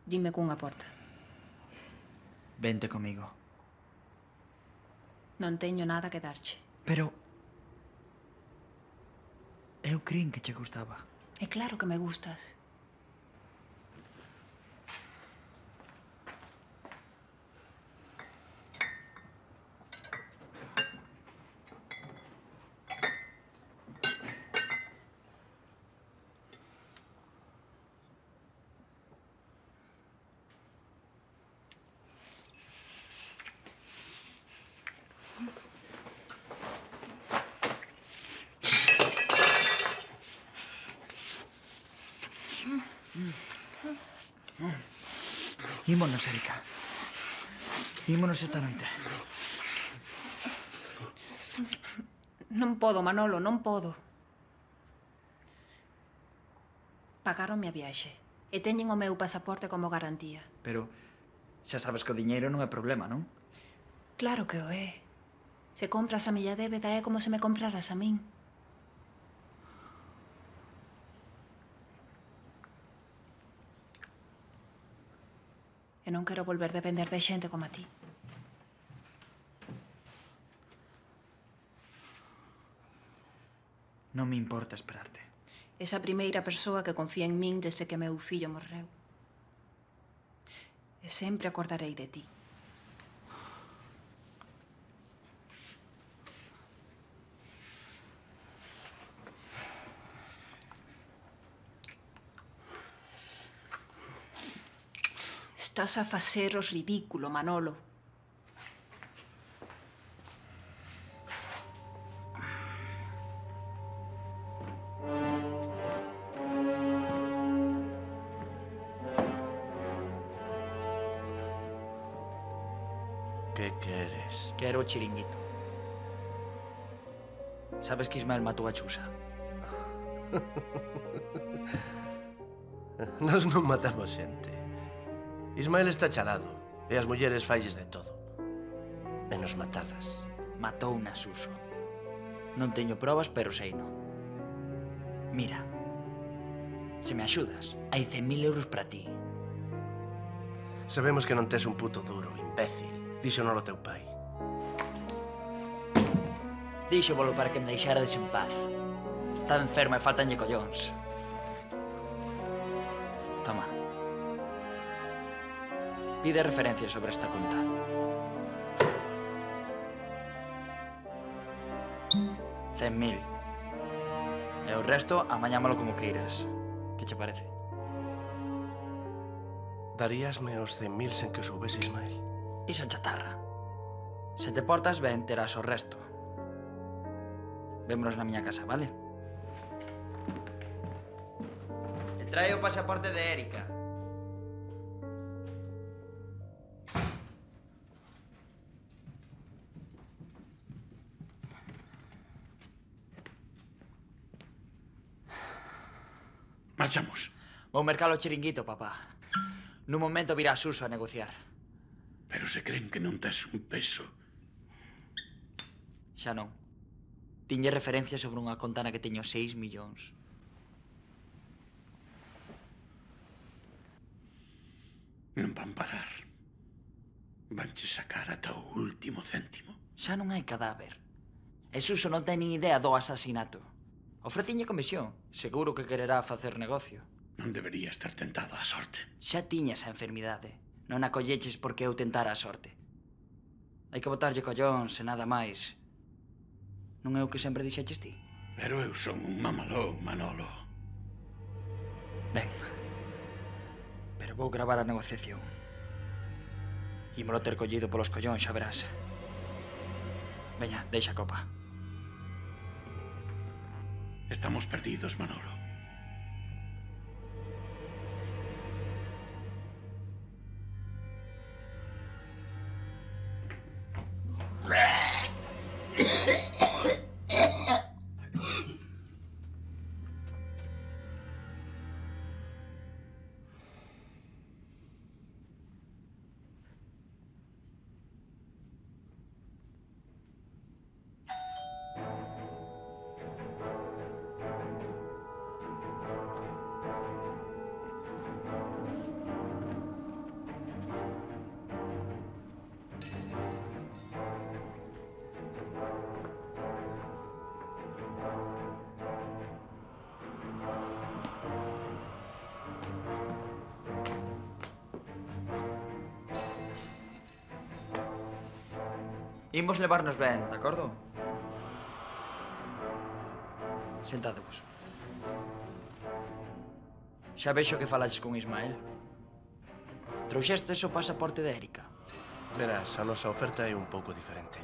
Dime cunha porta. Vente comigo. Non teño nada que darche. Pero... eu crin que che gustaba. É claro que me gustas. Ímonos, Erika. Ímonos esta noite. Non podo, Manolo, non podo. Pagaronme a viaxe e teñen o meu pasaporte como garantía. Pero xa sabes que o diñeiro non é problema, non? Claro que o é. Se compras a miña débeda é como se me compraras a min. E non quero volver a depender de xente como a ti. Non me importa esperarte. Esa primeira persoa que confía en min desde que meu fillo morreu. E sempre acordarei de ti. Estás a facer os ridículo, Manolo. Que queres? Quero o chiringuito. Sabes que Ismael matou a Chusa? Nós non matamos xente. Ismael está chalado e as mulleres failles de todo. Menos matalas. Matou na Suso. Non teño probas, pero sei non. Mira, se me axudas, hai 100.000 euros para ti. Sabemos que non tes un puto duro, imbécil. Díxonolo teu pai. Díxovolo para que me deixarades en paz. Está enferma e faltanlle collóns. Toma. Pide referencias sobre esta conta. 100.000. E o resto, amañámolo como queiras. Que che parece? Daríasme os 100.000 sen que o soubese Ismael? Iso chatarra. Se te portas ben, terás o resto. Vémonos na miña casa, vale? E trae o pasaporte de Erika. Marchamos. Vou mercar o chiringuito, papá. Nun momento virá Suso a negociar. Pero se creen que non tes un peso. Xa non. Tiñe referencia sobre unha conta na que teño 6 millóns. Non van parar. Vanche sacar ata o último céntimo. Xa non hai cadáver. E Suso non ten nin idea do asasinato. Ofreciñe comisión. Seguro que quererá facer negocio. Non debería estar tentado á sorte. Xa tiñas a enfermidade. Non a colleches porque eu tentara a sorte. Hai que botarlle collóns e nada máis. Non é o que sempre dixeches ti? Pero eu son un mamalón, Manolo. Ben. Pero vou gravar a negociación. Ímolo ter collido polos collóns, xa verás. Veña, deixa a copa. Estamos perdidos, Manolo. Imos levarnos ben, de acordo? Sentadevos. Xa vexo que falaches con Ismael. Trouxestes o pasaporte de Erika? Verás, a nosa oferta é un pouco diferente.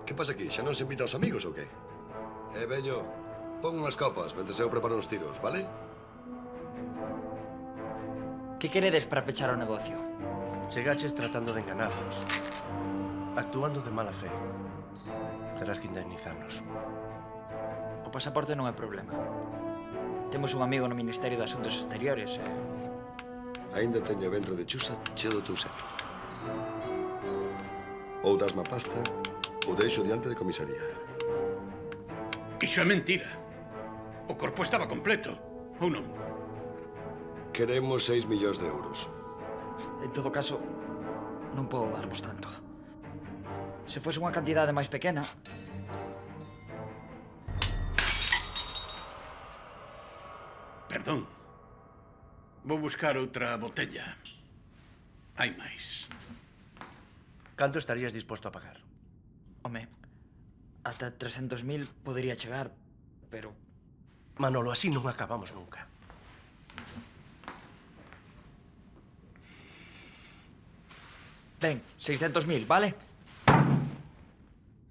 Que pasa aquí? Xa non se invita aos amigos ou que? Vello, pon unhas copas mentre eu preparo uns tiros, vale? Que queredes para pechar o negocio? Chegaches tratando de enganarnos. Actuando de mala fe. Terás que indemnizarnos. O pasaporte non é problema. Temos un amigo no Ministerio de Asuntos Exteriores e... Ainda teño o ventre de chusa cheo do teu sete. Ou dasma pasta, ou deixo diante de comisaría. Iso é mentira. O corpo estaba completo, ou non? Queremos 6 millóns de euros. En todo caso, non podo darvos tanto. Se fose unha cantidade máis pequena... Perdón. Vou buscar outra botella. Hai máis. Canto estarías disposto a pagar? Home, ata 300.000 podería chegar, pero... Manolo, así non acabamos nunca. Ben, 600.000, vale?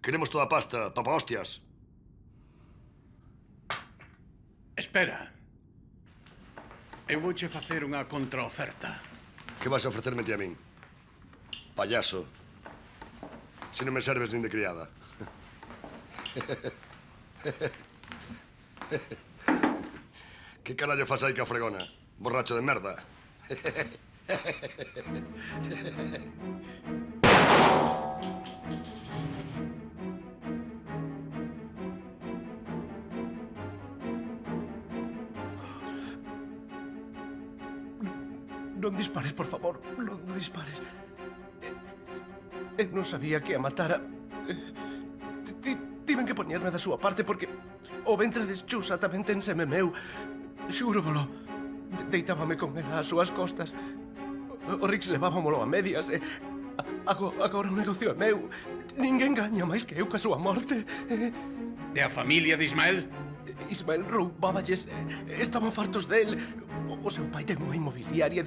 Queremos toda a pasta, papa hostias. Espera. Eu vouche facer unha contraoferta. Que vas a ofrecerme ti a min? Payaso. Se non me serves nin de criada. Que carallo fas aí ca fregona? Borracho de merda. Non dispares, por favor. Non dispares. Non sabía que a matara. Tiven que poñerme da súa parte porque o ventre de Xusa tamén ten seme meu. Xúrovolo. Deitábame con ela ás súas costas. O Rix levábamolo a medias e... Agora o negocio é meu. Ninguén gaña máis que eu ca súa morte. E a familia de Ismael? Ismael roubáballes. Estaban fartos del. O seu pai ten unha inmobiliaria.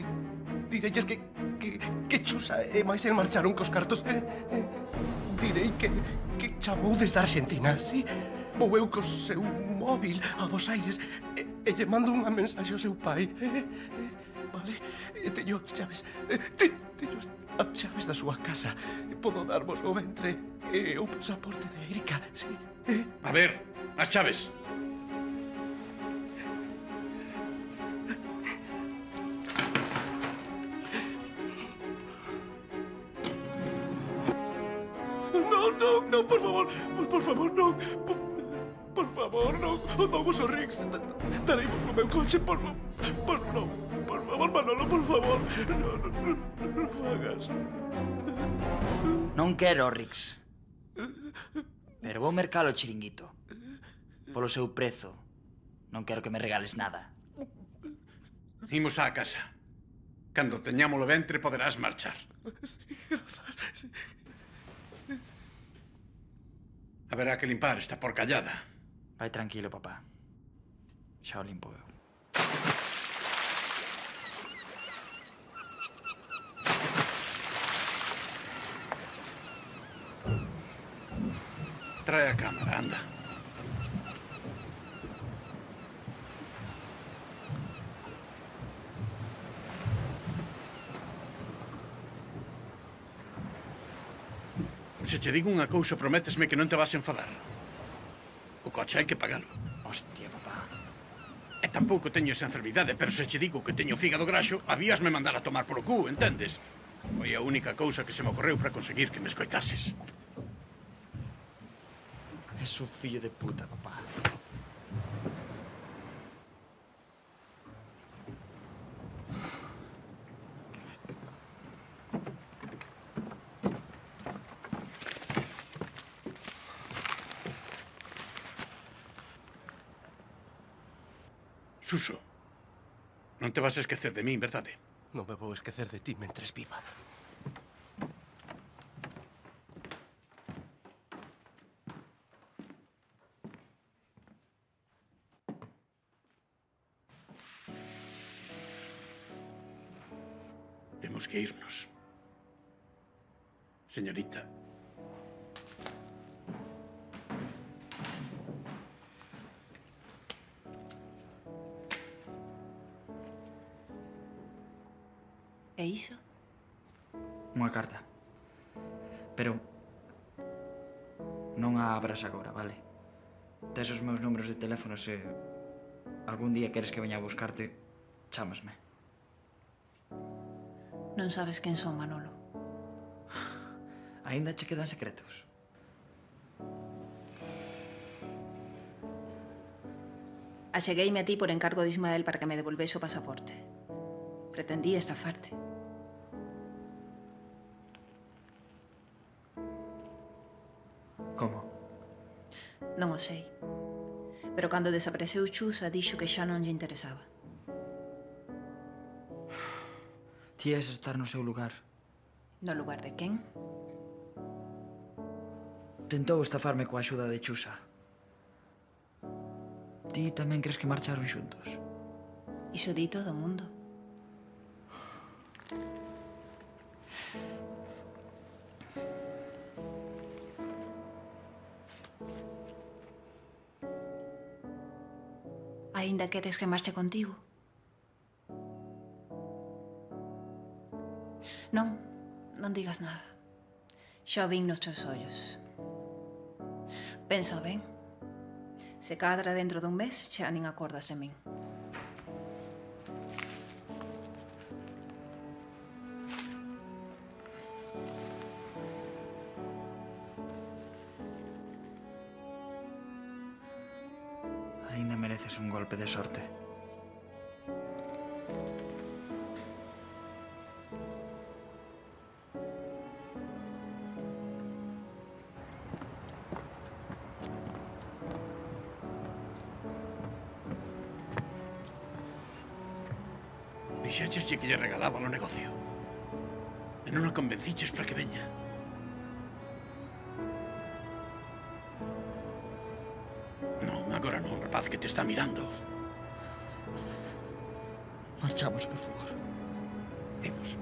Direlles que Xusa e máis el marcharon cos cartos. Direi que chamou desde Argentina, sí? Vou eu co seu móvil a Bos Aires e lle mando unha mensaxe ao seu pai. Vale? Teño as chaves. Teño as chaves da súa casa. Podo darvos o ventre e o pasaporte de Erika, sí? A ver, as chaves. Non, por favor, non. Por favor, non. Vamos ao Rix. Dareimos o meu coche, por favor. Non, por favor, Manolo, por favor. Non fagas. Non quero, Rix. Pero vou mercar o chiringuito. Polo seu prezo. Non quero que me regales nada. Imos á casa. Cando teñamos o ventre poderás marchar. Sí, grazas. Sí. Haberá que limpar esta porcallada. Vai tranquilo, papá. Xa o limpo eu. Trae a cámara, anda. Se che digo unha cousa, prométesme que non te vas a enfadar. O coche hai que pagalo. Hostia, papá. E tampouco teño esa enfermidade, pero se che digo que teño fígado graxo, habíasme mandar a tomar polo cu, entendes? Foi a única cousa que se me ocorreu para conseguir que me escoitases. Es un fillo de puta, papá. Suso, non te vas a esquecer de min, verdade? Non me vou esquecer de ti mentres viva. Temos que irnos. Señorita. E iso? Unha carta. Pero non a abras agora, vale? Tes os meus números de teléfono se algún día queres que veña a buscarte, chámasme. Non sabes quen son, Manolo. Aínda che quedan secretos. Achegueime a ti por encargo de Ismael para que me devolvese o pasaporte. Pretendía estafarte. Como? Non o sei. Pero cando desapareceu Chusa, dixo que xa non lle interesaba. Ti és estar no seu lugar. No lugar de quen? Tentou estafarme coa axuda de Chusa. Ti tamén crees que marcharon xuntos? Iso di todo o mundo. Aínda queres que marche contigo? Non, non digas nada. Xa o vin nos teus ollos. Pensa ben. Se cadra dentro dun mes, xa nin acordas de min. Aínda mereces un golpe de sorte. Dixécheslle que lle regalaba o negocio. E non o convenciches para que veña. Non, agora non, rapaz, que te está mirando. Marchamos, por favor. Imos.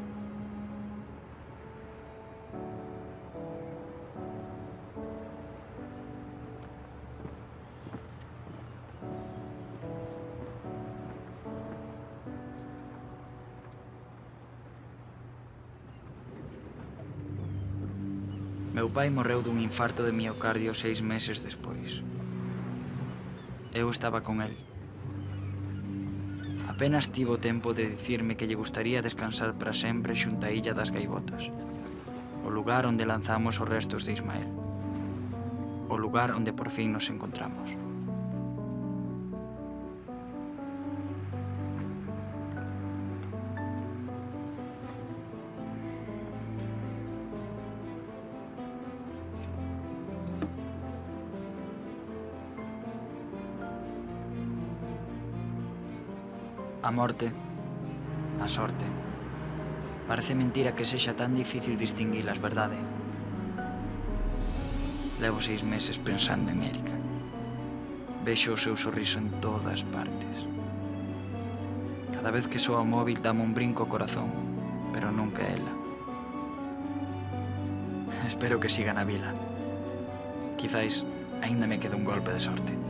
Meu pai morreu dun infarto de miocardio 6 meses despois. Eu estaba con el. Apenas tivo tempo de dicirme que lle gustaría descansar para sempre xunta a Illa das Gaivotas, o lugar onde lanzamos os restos de Ismael, o lugar onde por fin nos encontramos. A morte, a sorte. Parece mentira que sexa tan difícil distinguilas, verdade? Levo 6 meses pensando en Erika. Vexo o seu sorriso en todas partes. Cada vez que soa o móvil dame un brinco ao corazón, pero nunca ela. Espero que siga na vila. Quizáis aínda me quede un golpe de sorte.